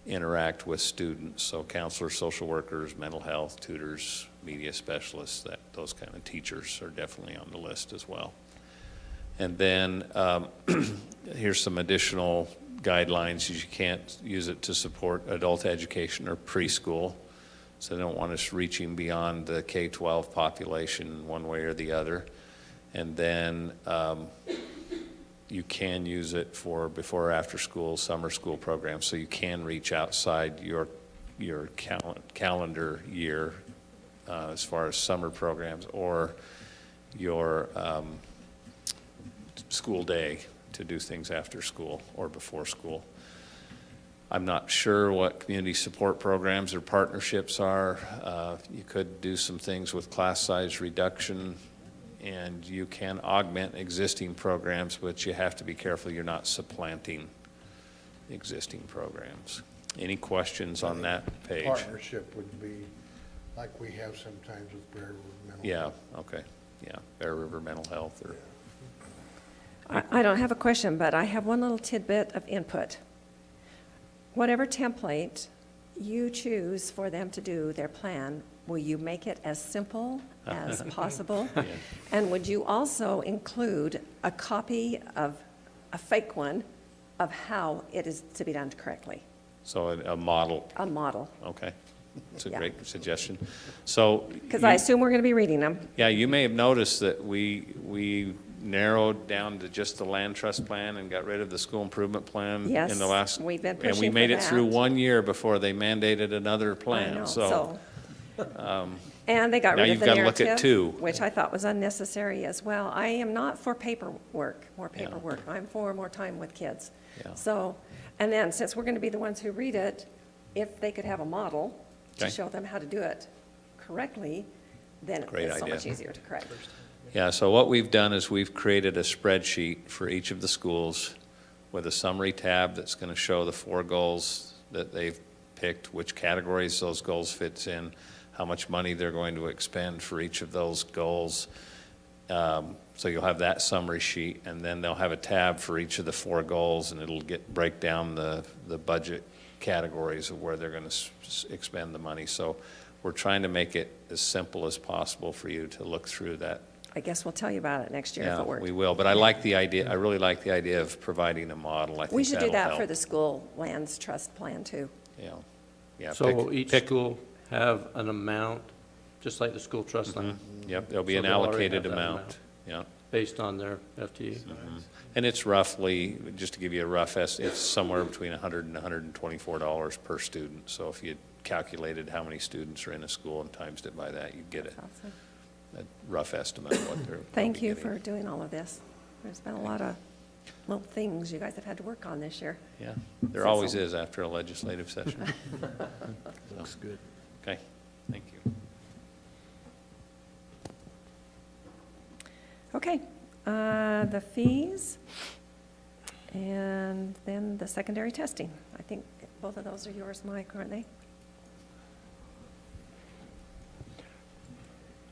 interact with students. So counselors, social workers, mental health, tutors, media specialists, those kind of teachers are definitely on the list as well. And then here's some additional guidelines. You can't use it to support adult education or preschool. So they don't want us reaching beyond the K-12 population one way or the other. And then you can use it for before or after school, summer school programs. So you can reach outside your calendar year as far as summer programs or your school day to do things after school or before school. I'm not sure what community support programs or partnerships are. You could do some things with class size reduction, and you can augment existing programs, but you have to be careful you're not supplanting existing programs. Any questions on that page? Partnership would be like we have sometimes with Bear River Mental Health. Yeah, okay. Yeah, Bear River Mental Health. Or I don't have a question, but I have one little tidbit of input. Whatever template you choose for them to do their plan, will you make it as simple as possible? Yeah. And would you also include a copy of a fake one of how it is to be done correctly? So a model. A model. Okay. That's a Yeah. great suggestion. So. Because I assume we're going to be reading them. Yeah, you may have noticed that we narrowed down to just the land trust plan and got rid of the school improvement plan Yes, in the last. we've been And we pushing made for it through that. 1 year before they mandated another I plan, know, so. And they got Now rid of you've the got to look at narrative, two. which I thought was unnecessary as well. I am not for paperwork, more paperwork. I'm for more time with kids. Yeah. So, and then since we're going to be the ones who read it, if they could have a model to Okay. show them how to do it correctly, then Great it's so idea. much easier to correct. Yeah, so what we've done is we've created a spreadsheet for each of the schools with a summary tab that's going to show the 4 goals that they've picked, which categories those goals fits in, how much money they're going to expend for each of those goals. So you'll have that summary sheet, and then they'll have a tab for each of the 4 goals, and it'll break down the budget categories of where they're going to expend the money. So we're trying to make it as simple as possible for you to look through that. I guess we'll tell you about it next year if Yeah, it works. we will, but I like the idea, I really like the idea of providing a model. I think We should do that'll that for help. the school lands trust plan too. Yeah, yeah. So will each pick- school have an amount, just like the school trust line? Yep, there'll be So an they'll already allocated have that amount, yeah. Based on their FTE? And it's roughly, just to give you a rough estimate, it's somewhere between $100 and $124 per student. So if you calculated how many students are in a school and times it by that, you'd get a rough estimate of what they're. Thank you for doing all of this. There's been a lot of little things you guys have had to work on this year. Yeah, there always is after a legislative session. Looks good. Okay, thank you. Okay, the fees, and then the secondary testing. I think both of those are yours, Mike, aren't they?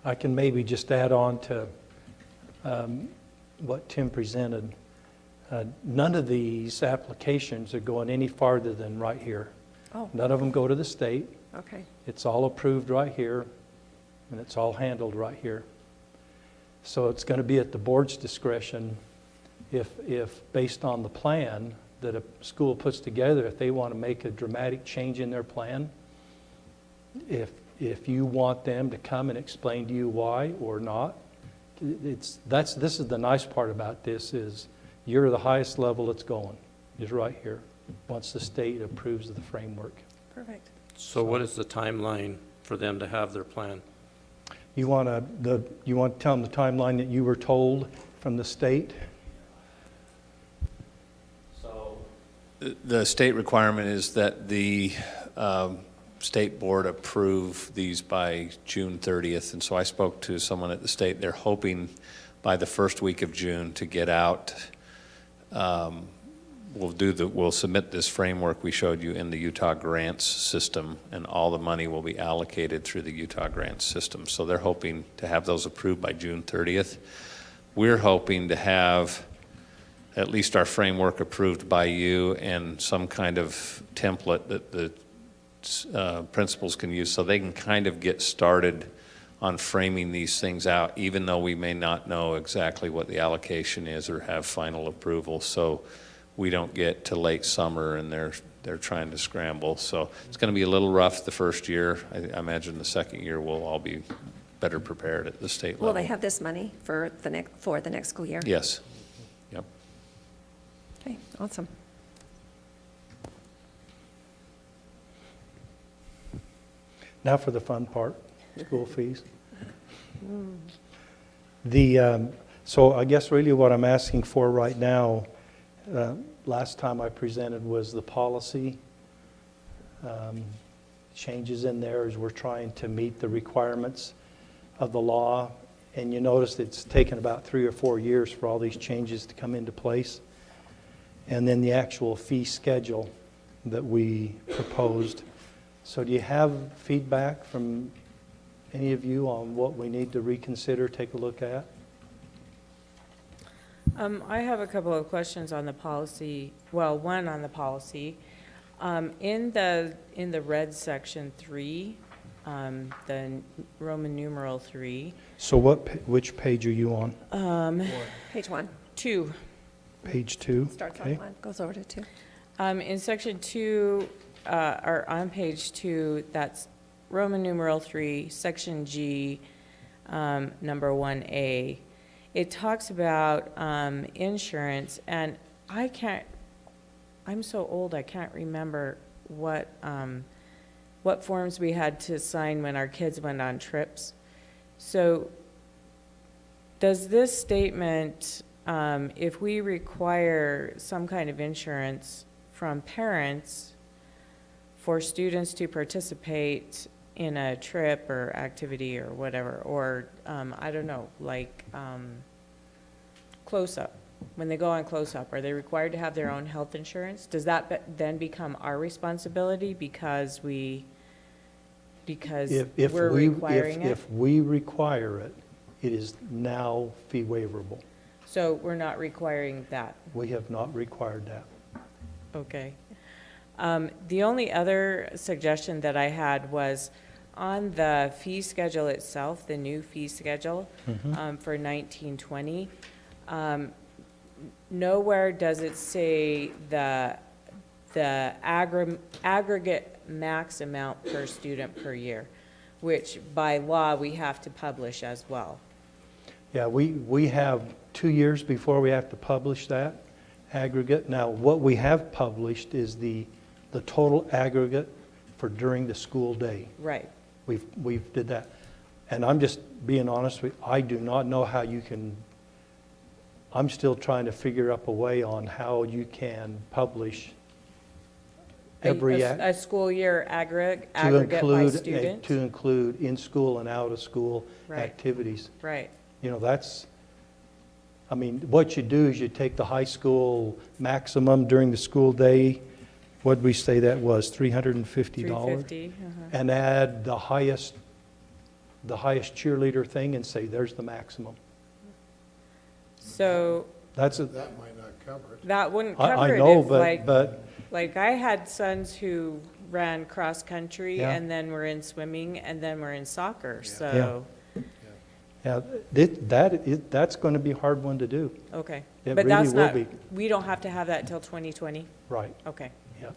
I can maybe just add on to what Tim presented. None of these applications are going any farther than right here. Oh. None of them go to the state. Okay. It's all approved right here, and it's all handled right here. So it's going to be at the board's discretion if based on the plan that a school puts together, if they want to make a dramatic change in their plan, if you want them to come and explain to you why or not, this is the nice part about this is you're the highest level it's going, is right here, once the state approves of the framework. Perfect. So what is the timeline for them to have their plan? You want to tell them the timeline that you were told from the state? So the state requirement is that the state board approve these by June 30th. And so I spoke to someone at the state. They're hoping by the first week of June to get out. We'll submit this framework we showed you in the Utah grants system, and all the money will be allocated through the Utah grants system. So they're hoping to have those approved by June 30th. We're hoping to have at least our framework approved by you and some kind of template that the principals can use so they can kind of get started on framing these things out, even though we may not know exactly what the allocation is or have final approval. So we don't get to late summer and they're trying to scramble. So it's going to be a little rough the first year. I imagine the second year we'll all be better prepared at the state level. Will they have this money for the next school year? Yes. Yep. Okay, awesome. Now for the fun part, school fees. So I guess really what I'm asking for right now, last time I presented was the policy. Changes in there as we're trying to meet the requirements of the law. And you notice it's taken about 3 or 4 years for all these changes to come into place. And then the actual fee schedule that we proposed. So do you have feedback from any of you on what we need to reconsider, take a look at? I have a couple of questions on the policy. Well, one on the policy. In the red section 3, the Roman numeral 3. So which page are you on? Page 1. 2. Page 2. Starts okay. on 1, goes over to 2. In section 2, or on page 2, that's Roman numeral 3, section G, number 1A. It talks about insurance, and I'm so old I can't remember what forms we had to sign when our kids went on trips. So does this statement, if we require some kind of insurance from parents for students to participate in a trip or activity or whatever, or I don't know, like close-up, when they go on close-up, are they required to have their own health insurance? Does that then become our responsibility because we're requiring it? If we require it, it is now fee waiverable. So we're not requiring that? We have not required that. Okay. The only other suggestion that I had was on the fee schedule itself, the new fee schedule for 1920. Nowhere does it say the aggregate max amount per student per year, which by law we have to publish as well. Yeah, we have 2 years before we have to publish that aggregate. Now, what we have published is the total aggregate for during the school day. Right. We've did that. And I'm just being honest with you, I do not know how you can, I'm still trying to figure out a way on how you can publish every a school year aggregate by students? To include in-school and out-of-school Right. activities. Right. You know, that's, I mean, what you do is you take the high school maximum during the school day, what'd we say that was, $350? $350, And add the highest the highest cheerleader thing and say, there's the maximum. So That's a, That might not cover it. that wouldn't I cover it know, if but like I had sons who ran cross country Yeah. and then were in swimming and then were in soccer, so, yeah, that's going to be a hard one to do. okay. It But really that's will not, be. we don't have to have that till 2020? Right, Okay. yeah,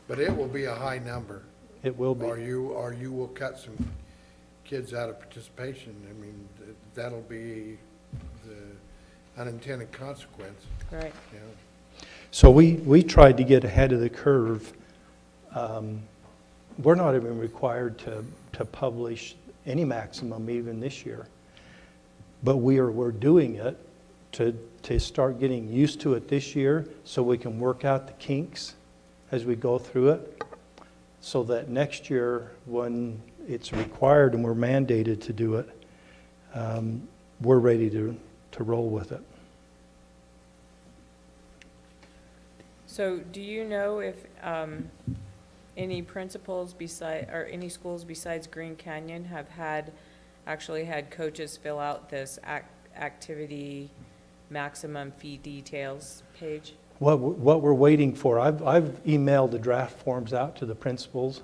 But it will be a high number, it will be. or you will cut some kids out of participation. I mean, that'll be the unintended consequence, Right. you know. So we tried to get ahead of the curve. We're not even required to publish any maximum even this year. But we're doing it to start getting used to it this year so we can work out the kinks as we go through it. So that next year, when it's required and we're mandated to do it, we're ready to roll with it. So do you know if any principals or any schools besides Green Canyon have actually had coaches fill out this activity maximum fee details page? What we're waiting for, I've emailed the draft forms out to the principals,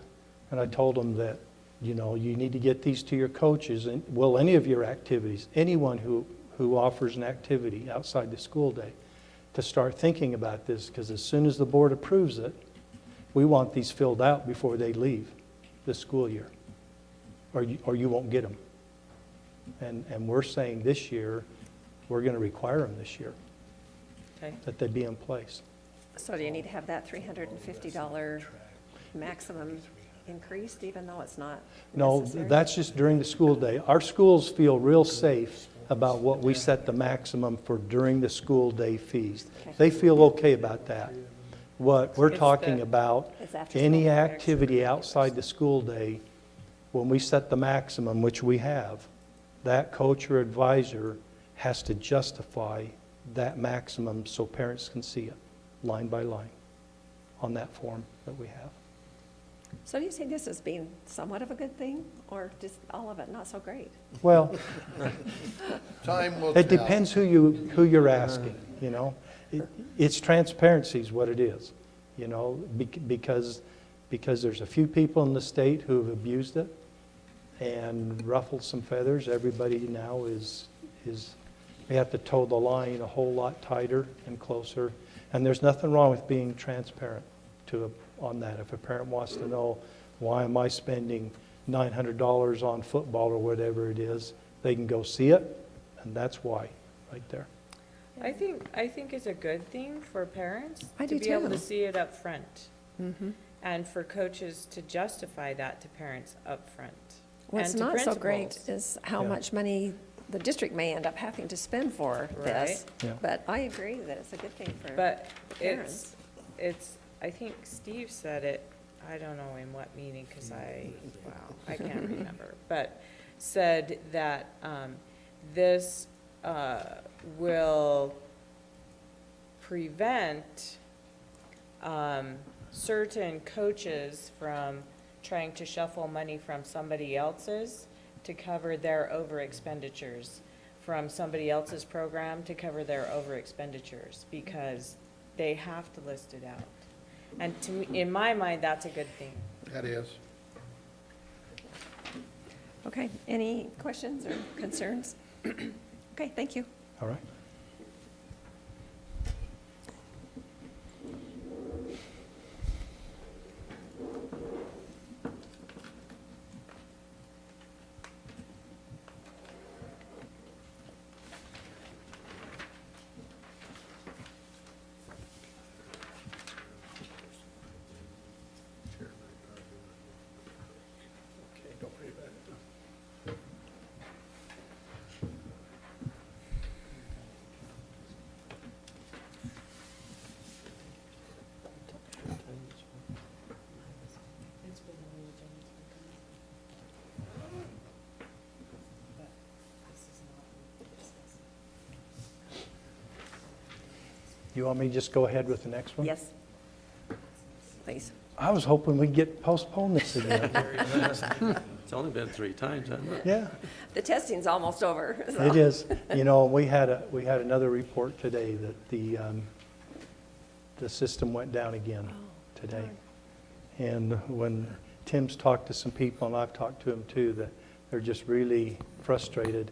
and I told them that, you know, you need to get these to your coaches, and, well, any of your activities, anyone who offers an activity outside the school day, to start thinking about this, because as soon as the board approves it, we want these filled out before they leave this school year, or you won't get them. And we're saying this year, we're going to require them this year, Okay. that they be in place. So do you need to have that $350 maximum increased, even though it's not No, necessary? that's just during the school day. Our schools feel real safe about what we set the maximum for during the school day fees. Okay. They feel okay about that. What we're It's talking the- about, It's after any school. activity outside the school day, when we set the maximum, which we have, that coach or advisor has to justify that maximum so parents can see it, line by line, on that form that we have. So do you see this as being somewhat of a good thing, or just all of it not so great? Well, Time will it tell. depends who you're asking, you know? It's transparency is what it is, you know, because there's a few people in the state who have abused it and ruffled some feathers. Everybody now is we have to toe the line a whole lot tighter and closer. And there's nothing wrong with being transparent on that. If a parent wants to know, why am I spending $900 on football or whatever it is, they can go see it, and that's why, right there. I think it's a good thing for parents I to do be able too. to see it up front, Mm-hmm. and for coaches to justify that to parents up front. What's and to not so great principals. is how Yeah. much money the district may end up having to spend for this. Yeah. But I agree that it's a good thing for But parents. it's, I think Steve said it, I don't know in what meeting, because I can't remember, but said that this will prevent certain coaches from trying to shuffle money from somebody else's to cover their over expenditures, from somebody else's program to cover their over expenditures, because they have to list it out. And to me, in my mind, that's a good thing. That is. Okay, any questions or concerns? Okay, thank you. All right? You want me to just go ahead with the next one? Yes. Please. I was hoping we'd get postponed this again. It's only been 3 times, hasn't it? Yeah, The testing's almost over. so. it is. You know, we had another report today that the system went down again today. And when Tim's talked to some people, and I've talked to him too, that they're just really frustrated.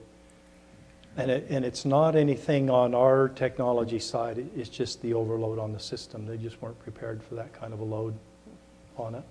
And it's not anything on our technology side, it's just the overload on the system. They just weren't prepared for that kind of a load on it.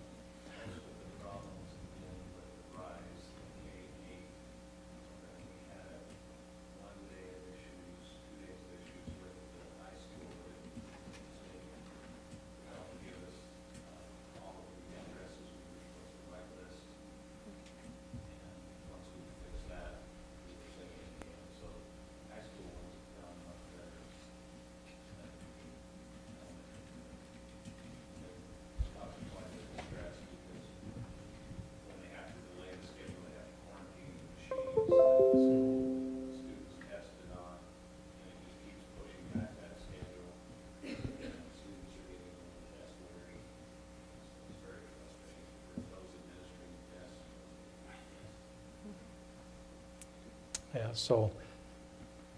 Yeah, so,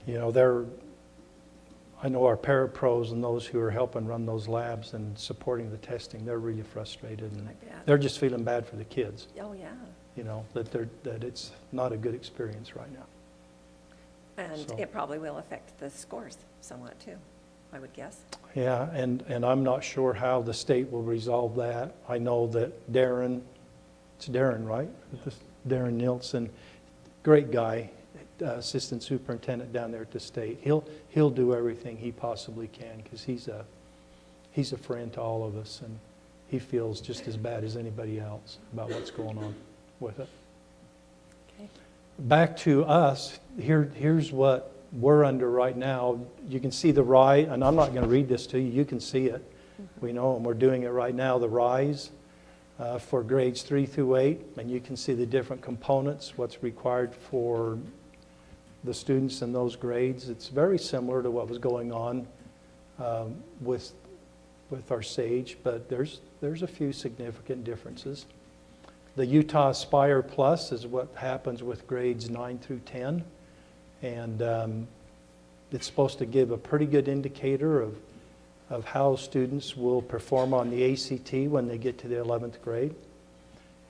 you know, I know our parapros and those who are helping run those labs and supporting the testing, they're really frustrated. And they're just feeling bad for the kids. Oh, yeah. You know, that it's not a good experience right now. And So. it probably will affect the scores somewhat too, I would guess. Yeah, and I'm not sure how the state will resolve that. I know that Darren, it's Darren, right? Darren Nielsen, great guy, assistant superintendent down there at the state. He'll do everything he possibly can because he's a friend to all of us, and he feels just as bad as anybody else about what's going on with it. Okay. Back to us, here's what we're under right now. You can see the rise, and I'm not going to read this to you. You can see it. We know, and we're doing it right now, the rise for grades 3 through 8, and you can see the different components, what's required for the students in those grades. It's very similar to what was going on with our SAGE, but there's a few significant differences. The Utah Aspire Plus is what happens with grades 9 through 10, and it's supposed to give a pretty good indicator of how students will perform on the ACT when they get to the 11th grade.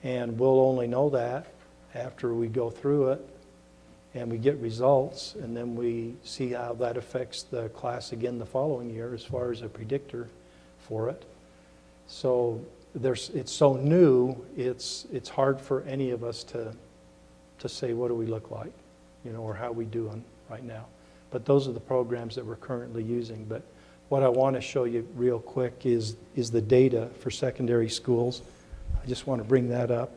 And we'll only know that after we go through it and we get results, and then we see how that affects the class again the following year as far as a predictor for it. So it's so new, it's hard for any of us to say what do we look like, you know, or how we doing right now. But those are the programs that we're currently using. But what I want to show you real quick is the data for secondary schools. I just want to bring that up.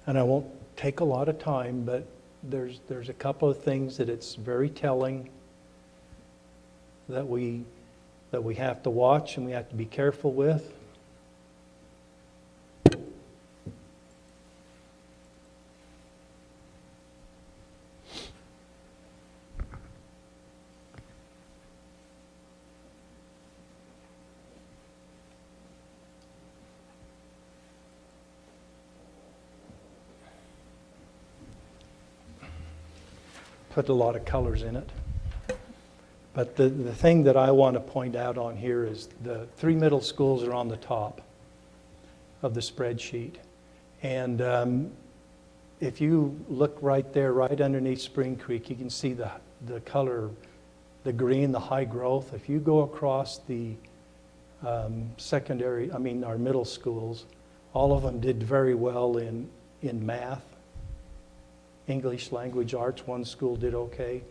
And I won't take a lot of time, but there's a couple of things that it's very telling that we have to watch and we have to be careful with. Put a lot of colors in it. But the thing that I want to point out on here is the 3 middle schools are on the top of the spreadsheet. And if you look right there, right underneath Spring Creek, you can see the color, the green, the high growth. If you go across the our middle schools, all of them did very well in math. English language arts, one school did okay.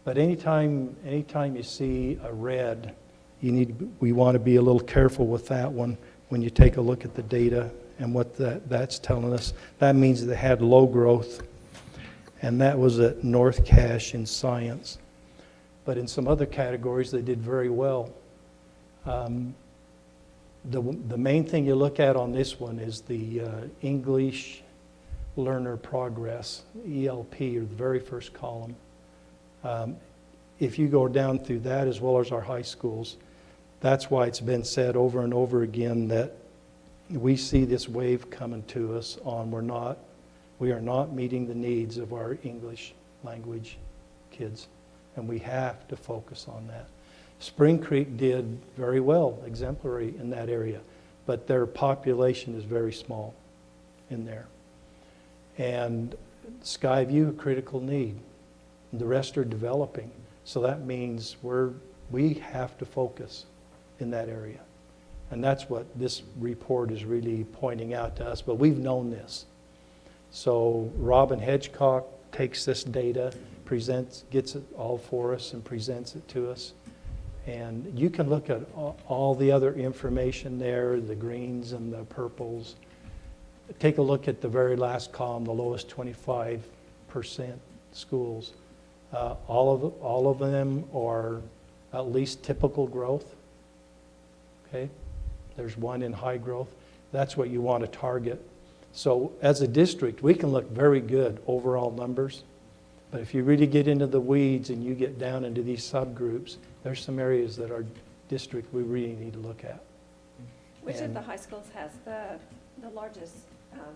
But anytime you see a red, we want to be a little careful with that one when you take a look at the data and what that's telling us. That means they had low growth, and that was at North Cache in science. But in some other categories, they did very well. The main thing you look at on this one is the English learner progress, ELP, or the very first column. If you go down through that as well as our high schools, That's why it's been said over and over again that we see this wave coming to us on we are not meeting the needs of our English language kids, and we have to focus on that. Spring Creek did very well, exemplary in that area, but their population is very small in there. And Skyview, critical need. The rest are developing. So that means we have to focus in that area. And that's what this report is really pointing out to us, but we've known this. So Robin Hedgecock takes this data, gets it all for us and presents it to us. And you can look at all the other information there, the greens and the purples. Take a look at the very last column, the lowest 25% schools. All of them are at least typical growth. Okay? There's one in high growth. That's what you want to target. So as a district, we can look very good overall numbers. But if you really get into the weeds and you get down into these subgroups, there's some areas that our district we really need to look at. Which of the high schools has the largest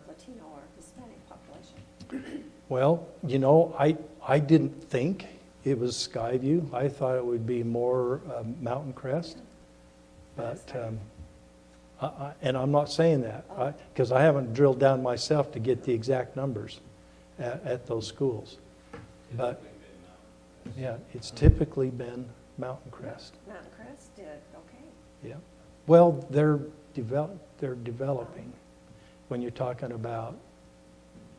Latino or Hispanic population? Well, you know, I didn't think it was Skyview. I thought it would be more Mountain Crest. But, and I'm not saying that, because I haven't drilled down myself to get the exact numbers at those schools. But, yeah, it's typically been Mountain Crest. Mountain Crest did, okay. Yeah. Well, they're developing when you're talking about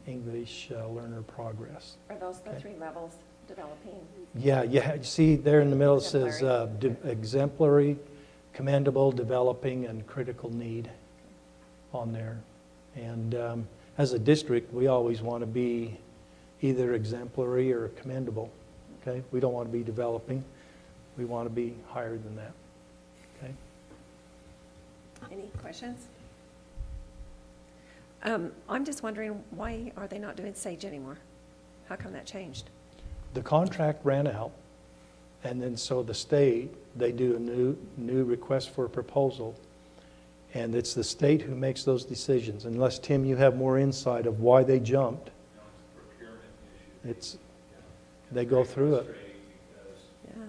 English learner progress. Are those the three levels developing? Yeah, you see there in the middle it says exemplary, commendable, developing, and critical need on there. And as a district, we always want to be either exemplary or commendable. Okay? We don't want to be developing. We want to be higher than that. Okay? Any questions? I'm just wondering, why are they not doing SAGE anymore? How come that changed? The contract ran out, and then so the state, they do a new request for a proposal, and it's the state who makes those decisions. Unless, Tim, you have more insight of why they jumped. They go through it. Yeah.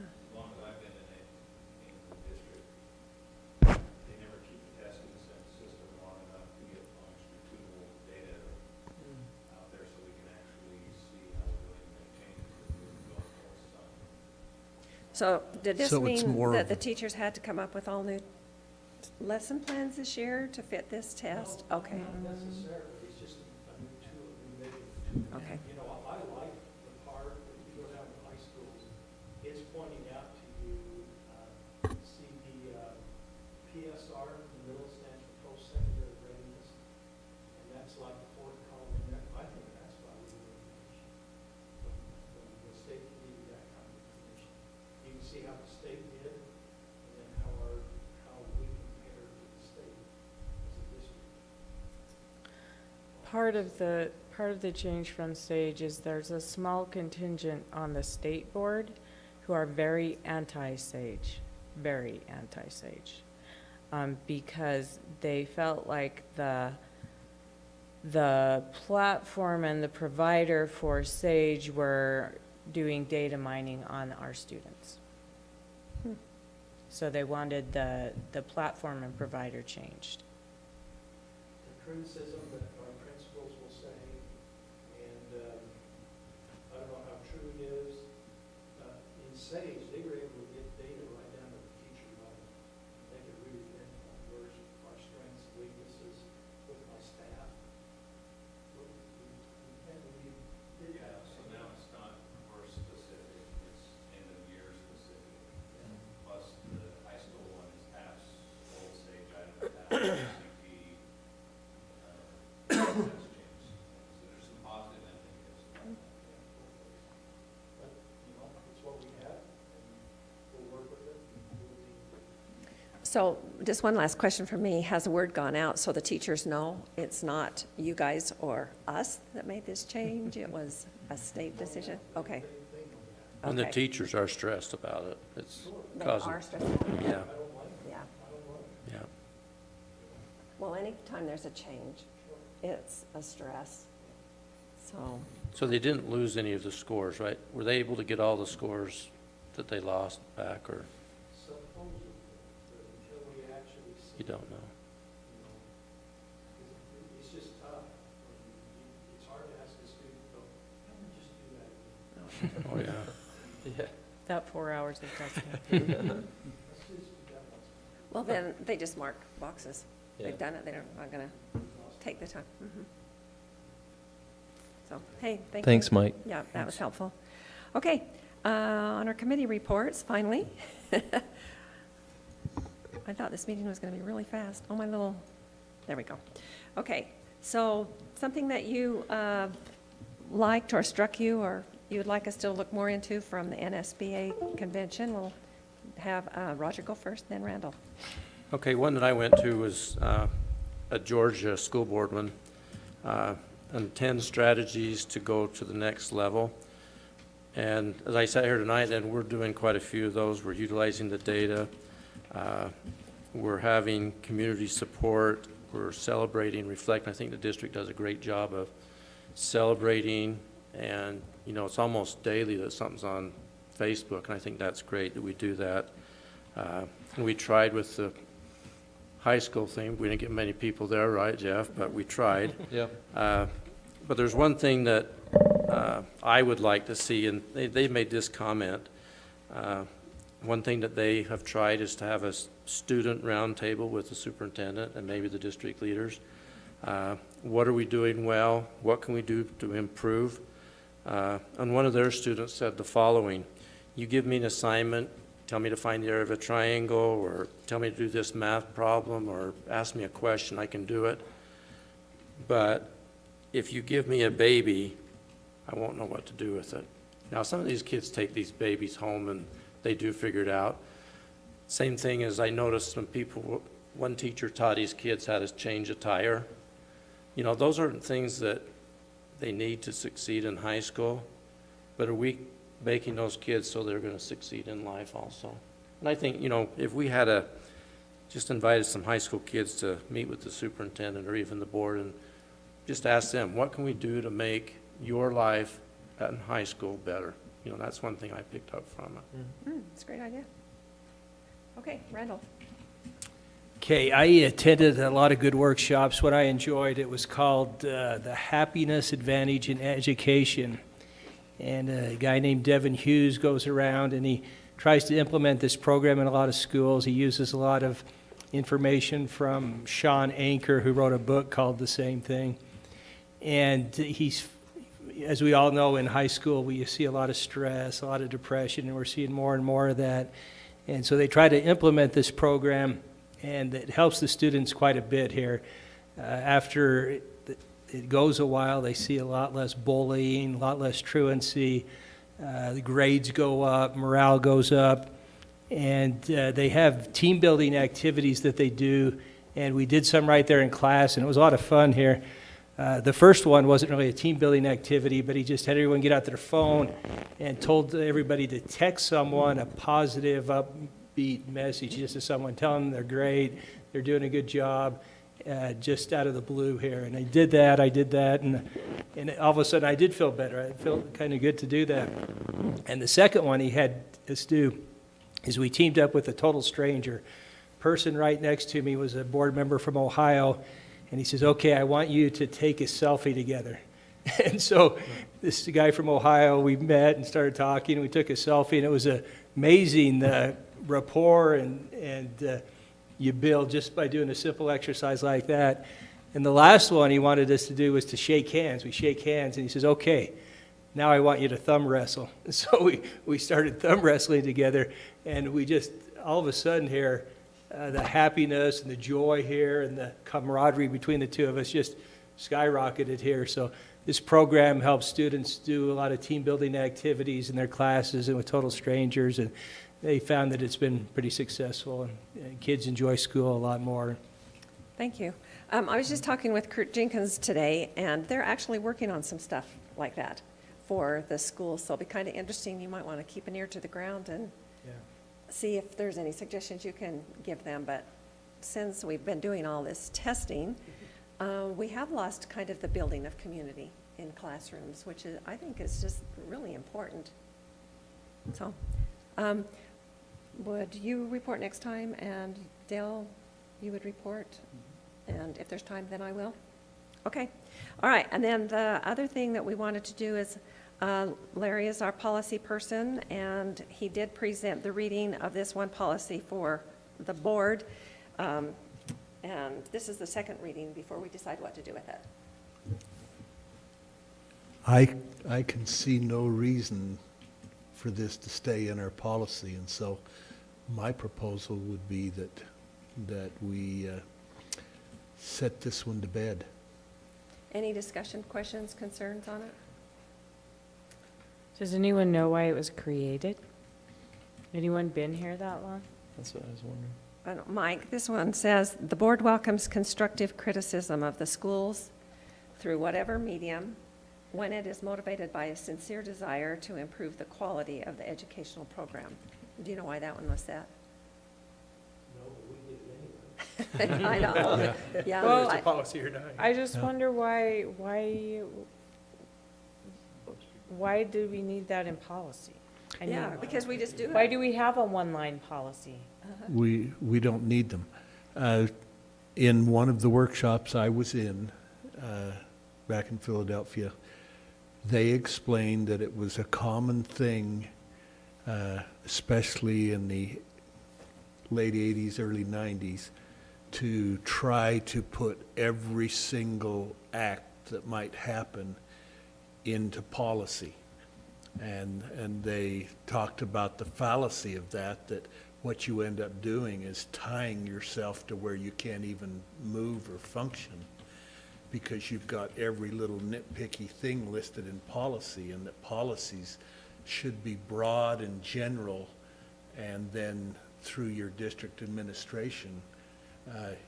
So did this So it's mean more that of the a- teachers had to come up with all new lesson plans this year to fit this test? Okay. Not necessarily. It's just a new tool, a new tool. Okay. You know, I like the part that you go down to high schools. It's pointing out to you, see the PSR in the middle stands for post-secondary readiness. And that's like the fourth column in there. I think that's why we do information. The state needed that kind of information. You can see how the state did, and then how we compare to the state as a district. Part of the change from SAGE is there's a small contingent on the state board who are very anti-SAGE, because they felt like the platform and the provider for SAGE were doing data mining on our students. So they wanted the platform and provider changed. The criticism that our principals will say, and I don't know how true it is, in SAGE, they were able to get data right down to the teacher level. They could really pinpoint where's our strengths and weaknesses with my staff. So now it's not course specific, it's end of year specific. Plus the high school one is past old stage item, past CP. That's changed. So there's some positive and negatives. But, you know, it's what we have, and we'll work with it. So just one last question from me. Has the word gone out so the teachers know it's not you guys or us that made this change? It was a state decision? Okay. And the Okay. teachers are stressed about it. It's They causing, are stressed out. yeah. Yeah. Well, anytime there's a change, it's a stress. So, So they didn't lose any of the scores, right? Were they able to get all the scores that they lost back, or Supposedly, but until we actually see, you don't know? it's just tough. It's hard to ask a student, go, just do that again. Oh, yeah. That 4 hours of testing. well, then they just mark boxes. Yeah. They've done it, they're not gonna take the time. So, hey, thank you. Thanks, Mike. Yeah, that was helpful. Okay, on our committee reports, finally. I thought this meeting was gonna be really fast. Oh, my little, there we go. Okay, so something that you liked or struck you, or you would like us to look more into from the NSBA convention, we'll have Roger go first, then Randall. Okay, one that I went to was a Georgia school board one, and 10 strategies to go to the next level. And as I sat here tonight, and we're doing quite a few of those. We're utilizing the data. We're having community support. We're celebrating, reflecting. I think the district does a great job of celebrating, and you know, it's almost daily that something's on Facebook, and I think that's great that we do that. And we tried with the high school thing. We didn't get many people there, right, Jeff? But we tried. Yeah. But there's one thing that I would like to see, and they made this comment. One thing that they have tried is to have a student roundtable with the superintendent and maybe the district leaders. What are we doing well? What can we do to improve? And one of their students said the following: you give me an assignment, tell me to find the area of a triangle, or tell me to do this math problem, or ask me a question, I can do it. But if you give me a baby, I won't know what to do with it. Now, some of these kids take these babies home and they do figure it out. Same thing as I noticed when one teacher taught his kids how to change a tire. You know, those aren't things that they need to succeed in high school, but are we making those kids so they're going to succeed in life also? And I think, you know, if we had just invited some high school kids to meet with the superintendent or even the board and just ask them, what can we do to make your life in high school better? You know, that's one thing I picked up from it. That's a great idea. Okay, Randall. Okay, I attended a lot of good workshops. What I enjoyed, it was called the Happiness Advantage in Education. And a guy named Devin Hughes goes around and he tries to implement this program in a lot of schools. He uses a lot of information from Sean Anker, who wrote a book called the same thing. And he's, as we all know, in high school, we see a lot of stress, a lot of depression, and we're seeing more and more of that. And so they try to implement this program, and it helps the students quite a bit here. After it goes a while, they see a lot less bullying, a lot less truancy, the grades go up, morale goes up, and they have team building activities that they do, and we did some right there in class, and it was a lot of fun here. The first one wasn't really a team building activity, but he just had everyone get out their phone and told everybody to text someone a positive, upbeat message just to someone, telling them they're great, they're doing a good job, just out of the blue here. And I did that, and all of a sudden I did feel better. I felt kind of good to do that. And the second one he had us do is we teamed up with a total stranger. Person right next to me was a board member from Ohio, and he says, okay, I want you to take a selfie together. And so this guy from Ohio, we met and started talking, and we took a selfie, and it was amazing rapport and you build just by doing a simple exercise like that. And the last one he wanted us to do was to shake hands. We shake hands, and he says, okay, now I want you to thumb wrestle. And so we started thumb wrestling together, and we just, all of a sudden here, the happiness and the joy here and the camaraderie between the two of us just skyrocketed here. So this program helps students do a lot of team building activities in their classes and with total strangers, and they found that it's been pretty successful, and kids enjoy school a lot more. Thank you. I was just talking with Kurt Jenkins today, and they're actually working on some stuff like that for the school, so it'll be kind of interesting. You might want to keep an ear to the ground and see if there's any suggestions you can give them, but since we've been doing all this testing, we have lost kind of the building of community in classrooms, which is, I think is just really important. So, would you report next time, and Dale, you would report? And if there's time, then I will. Okay. All right. And then the other thing that we wanted to do is, Larry is our policy person, and he did present the reading of this one policy for the board. And this is the second reading before we decide what to do with it. I can see no reason for this to stay in our policy, and so my proposal would be that we set this one to bed. Any discussion, questions, concerns on it? Does anyone know why it was created? Anyone been here that long? That's what I was wondering. I don't- Mike, this one says, "The board welcomes constructive criticism of the schools through whatever medium when it is motivated by a sincere desire to improve the quality of the educational program." Do you know why that one was set? No, but we did it anyway. I know. Yeah. Whether it's I- a policy or not. I just wonder why do we need that in policy? I mean, Yeah, because we just do it. why do we have a one-line policy? We don't need them. In one of the workshops I was in, back in Philadelphia, they explained that it was a common thing, especially in the late 80s, early 90s, to try to put every single act that might happen into policy. And they talked about the fallacy of that what you end up doing is tying yourself to where you can't even move or function because you've got every little nitpicky thing listed in policy, and that policies should be broad and general, and then through your district administration,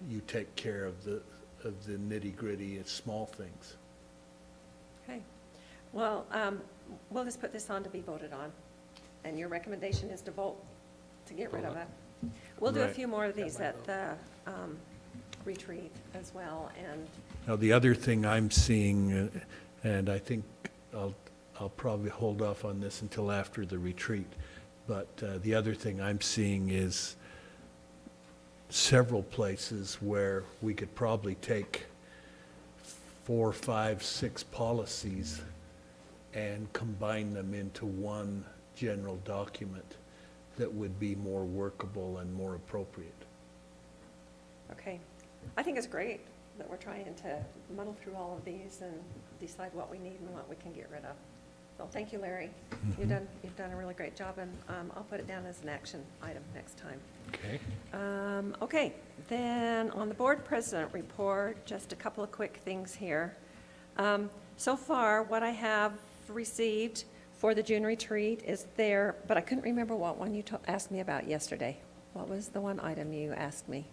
you take care of the nitty-gritty and small things. Okay. Well, we'll just put this on to be voted on, and your recommendation is to vote to get rid of it. We'll do a Right. few more of these at the retreat as well, and Now, the other thing I'm seeing, and I think I'll probably hold off on this until after the retreat, but the other thing I'm seeing is several places where we could probably take 4, 5, 6 policies and combine them into one general document that would be more workable and more appropriate. okay. I think it's great that we're trying to muddle through all of these and decide what we need and what we can get rid of. So thank you, Larry. You've done a really great job, and I'll put it down as an action item next time. Okay. Okay, then on the board president report, just a couple of quick things here. So far, what I have received for the June retreat is there, but I couldn't remember what one you asked me about yesterday. What was the one item you asked me?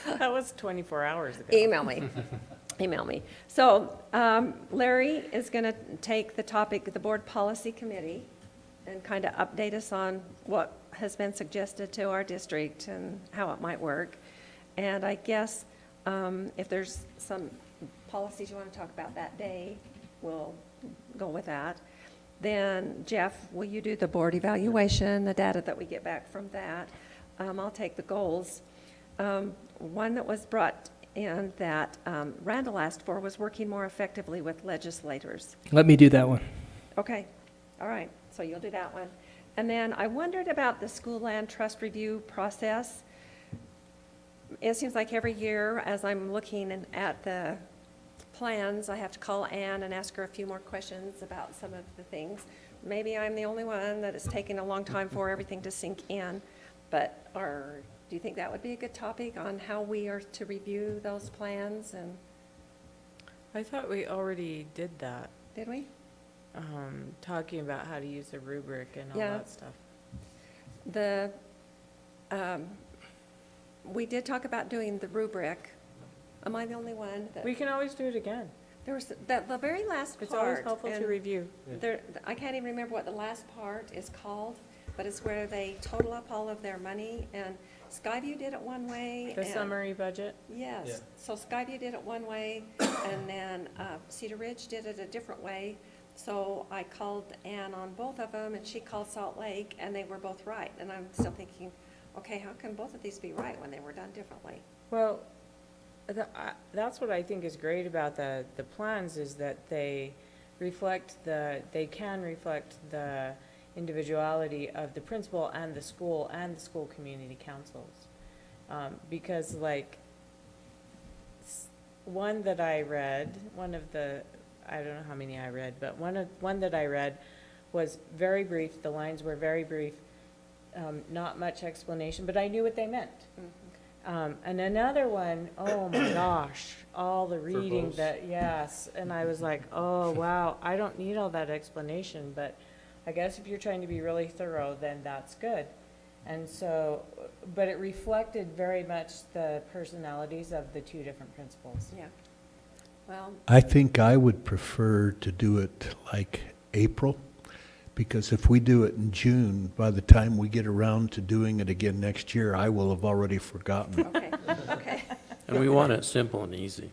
That was 24 hours ago. Email me. Email me. So Larry is going to take the topic of the board policy committee and kind of update us on what has been suggested to our district and how it might work. And I guess if there's some policies you want to talk about that day, we'll go with that. Then Jeff, will you do the board evaluation, the data that we get back from that? I'll take the goals. One that was brought in that Randall asked for was working more effectively with legislators. Let me do that one. Okay, all right, so you'll do that one. And then I wondered about the school land trust review process. It seems like every year, as I'm looking at the plans, I have to call Ann and ask her a few more questions about some of the things. Maybe I'm the only one that it's taking a long time for everything to sink in, but do you think that would be a good topic on how we are to review those plans? And I thought we already did that, did we? talking about how to use the rubric and all Yeah. that stuff. We did talk about doing the rubric. Am I the only one that? We can always do it again. There was the very last part. It's always helpful to and review. I can't even remember what the last part is called, but it's where they total up all of their money, and Skyview did it one way. The and- summary budget? Yes, Yeah. so Skyview did it one way, and then Cedar Ridge did it a different way. So I called Ann on both of them, and she called Salt Lake, and they were both right. And I'm still thinking, okay, how can both of these be right when they were done differently? Well, that's what I think is great about the plans, is that they can reflect the individuality of the principal and the school community councils. Because like, one that I read, I don't know how many I read, but one that I read was very brief, the lines were very brief, not much explanation, but I knew what they meant. And another one, oh my gosh, all the reading yes, and I was like, oh wow, I don't need all that explanation, but I guess if you're trying to be really thorough, then that's good. And so, but it reflected very much the personalities of the two different principals. Yeah. Well, I think I would prefer to do it like April, because if we do it in June, by the time we get around to doing it again next year, I will have already forgotten. okay, okay. And we want it simple and easy.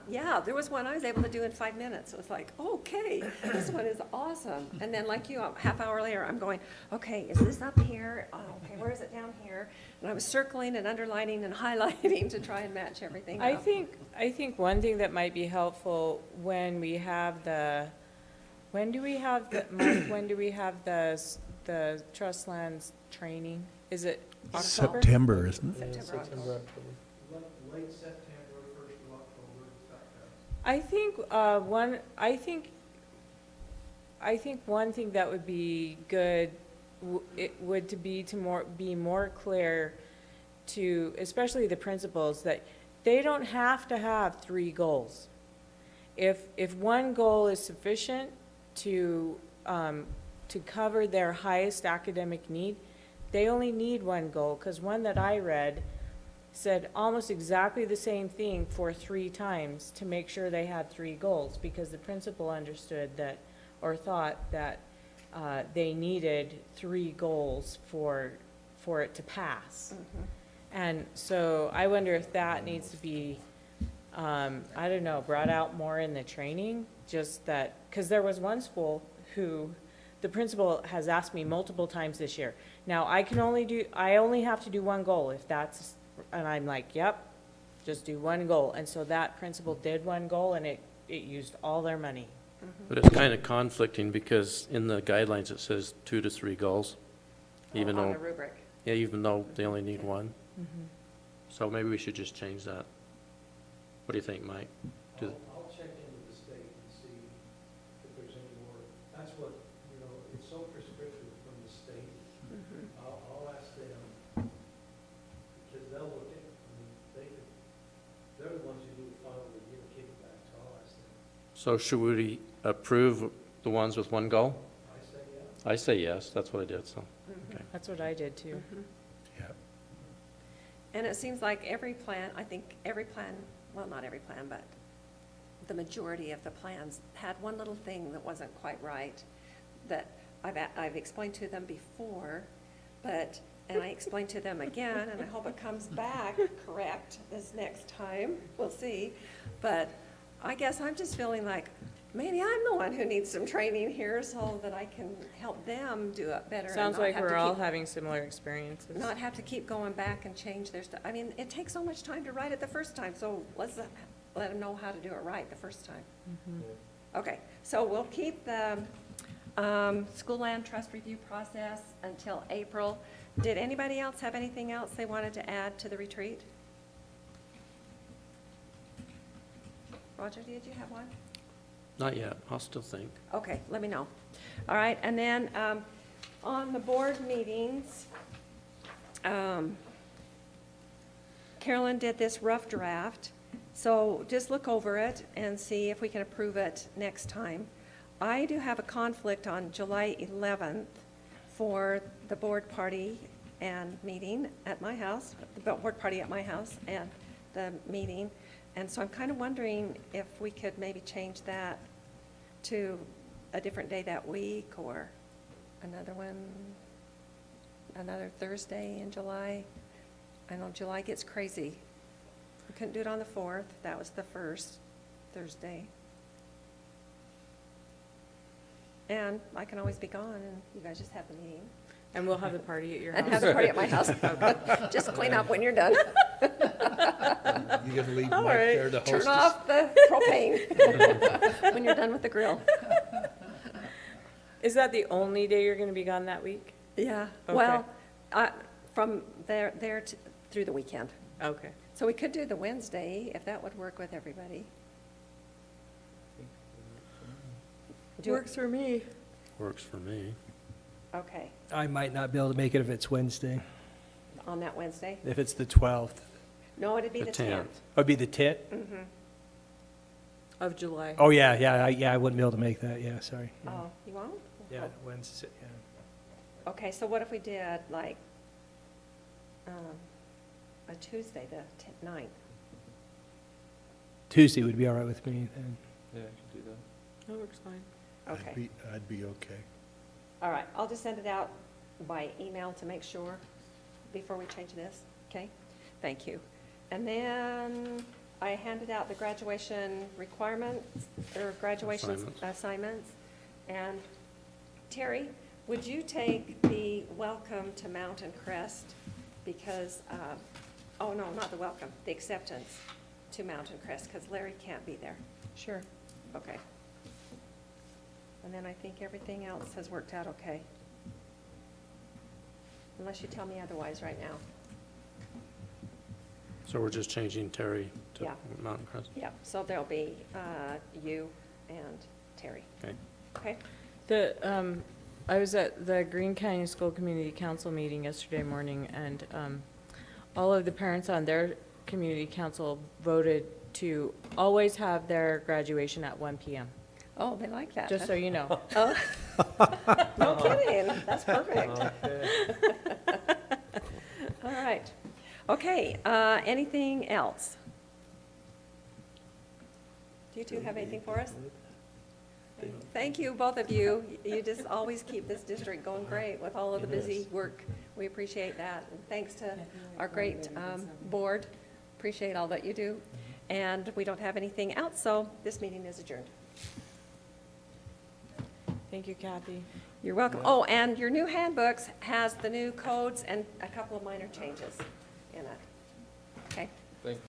Yeah, there was one I was able to do in 5 minutes. It was like, okay, this one is awesome. And then like you, a half hour later, I'm going, okay, is this up here? Oh, okay, where is it down here? And I was circling and underlining and highlighting to try and match everything up. I think one thing that might be helpful when we have when do we have the trust lands training? Is it October? September, isn't it? September, October. Late September, 1st of October. I think one thing that would be good, it would to be more clear to, especially the principals, that they don't have to have 3 goals. If one goal is sufficient to cover their highest academic need, they only need 1 goal, because one that I read said almost exactly the same thing for 3 times to make sure they had 3 goals, because the principal understood that, or thought that they needed 3 goals for it to pass. And so I wonder if that needs to be, I don't know, brought out more in the training, just that, because there was one school who the principal has asked me multiple times this year, now I only have to do 1 goal if that's, and I'm like, yep, just do 1 goal. And so that principal did 1 goal, and it used all their money. But it's kind of conflicting because in the guidelines it says 2 to 3 goals, even On though, the rubric. yeah, even though they only need 1. So maybe we should just change that. What do you think, Mike? I'll check into the state and see if there's any more. That's what, it's so prescriptive from the state. I'll ask them, because they'll look at, they're the ones who do the final review and kickback, so I'll ask them. So should we approve the ones with 1 goal? I say yes. I say yes, that's what I did, so. Okay. That's what I did too. Yeah. And it seems like every plan, I think every plan, well, not every plan, but the majority of the plans had one little thing that wasn't quite right, that I've explained to them before, and I explained to them again, and I hope it comes back correct this next time. We'll see. But I guess I'm just feeling like, maybe I'm the one who needs some training here so that I can help them do it better. and Sounds not like have to we're all keep- having similar experiences. Not have to keep going back and change their stuff. I mean, it takes so much time to write it the first time, so let's let them know how to do it right the first time. Okay, so we'll keep the school land trust review process until April. Did anybody else have anything else they wanted to add to the retreat? Roger, did you have one? Not yet, I'll still think. Okay, let me know. All right, and then on the board meetings, Carolyn did this rough draft, so just look over it and see if we can approve it next time. I do have a conflict on July 11th for the board party and meeting at my house, the board party at my house and the meeting. And so I'm kind of wondering if we could maybe change that to a different day that week or another one. another Thursday in July. I know July gets crazy. We couldn't do it on the 4th. That was the first Thursday. And I can always be gone, and you guys just have the meeting. And we'll have the party at your house. And have the party at my house. Just clean up when you're done. You gonna leave All Mike right, there to host turn us? off the propane when you're done with the grill. Is that the only day you're going to be gone that week? Yeah, Okay. well, from there through the weekend. Okay. So we could do the Wednesday, if that would work with everybody. Works for me. Works for me. Okay, I might not be able to make it if it's Wednesday, on that Wednesday? if it's the 12th. No, it'd be The the 10th. 10th. Oh, it'd be the 10th? Mm-hmm. Of July. Oh, yeah, I wouldn't be able to make that, yeah, sorry. Oh, you won't? Yeah, Oh. Wednesday, yeah. Okay, so what if we did like a Tuesday, the 9th? Tuesday would be all right with me then. Yeah, I can do that. That works fine. Okay, I'd be okay. all right, I'll just send it out by email to make sure before we change this, okay? Thank you. And then I handed out the graduation requirements, or graduation Assignments. assignments. And Terry, would you take the welcome to Mountain Crest? Because, oh no, not the welcome, the acceptance to Mountain Crest, because Larry can't be there. Sure. Okay. And then I think everything else has worked out okay. Unless you tell me otherwise right now. So we're just changing Terry to Yeah. Mountain Crest? Yeah, so there'll be you and Terry. Okay. Okay? I was at the Greene County School Community Council meeting yesterday morning, and all of the parents on their community council voted to always have their graduation at 1 PM. Oh, they like that. Just so you know. Oh. No kidding, that's perfect. All right. Okay, anything else? Do you two have anything for us? Thank you, both of you. You just always keep this district going great with all of the busy work. We appreciate that. And thanks to our great board. Appreciate all that you do. And we don't have anything else, so this meeting is adjourned. Thank you, Kathy. You're welcome. Oh, and your new handbooks has the new codes and a couple of minor changes in it. Okay?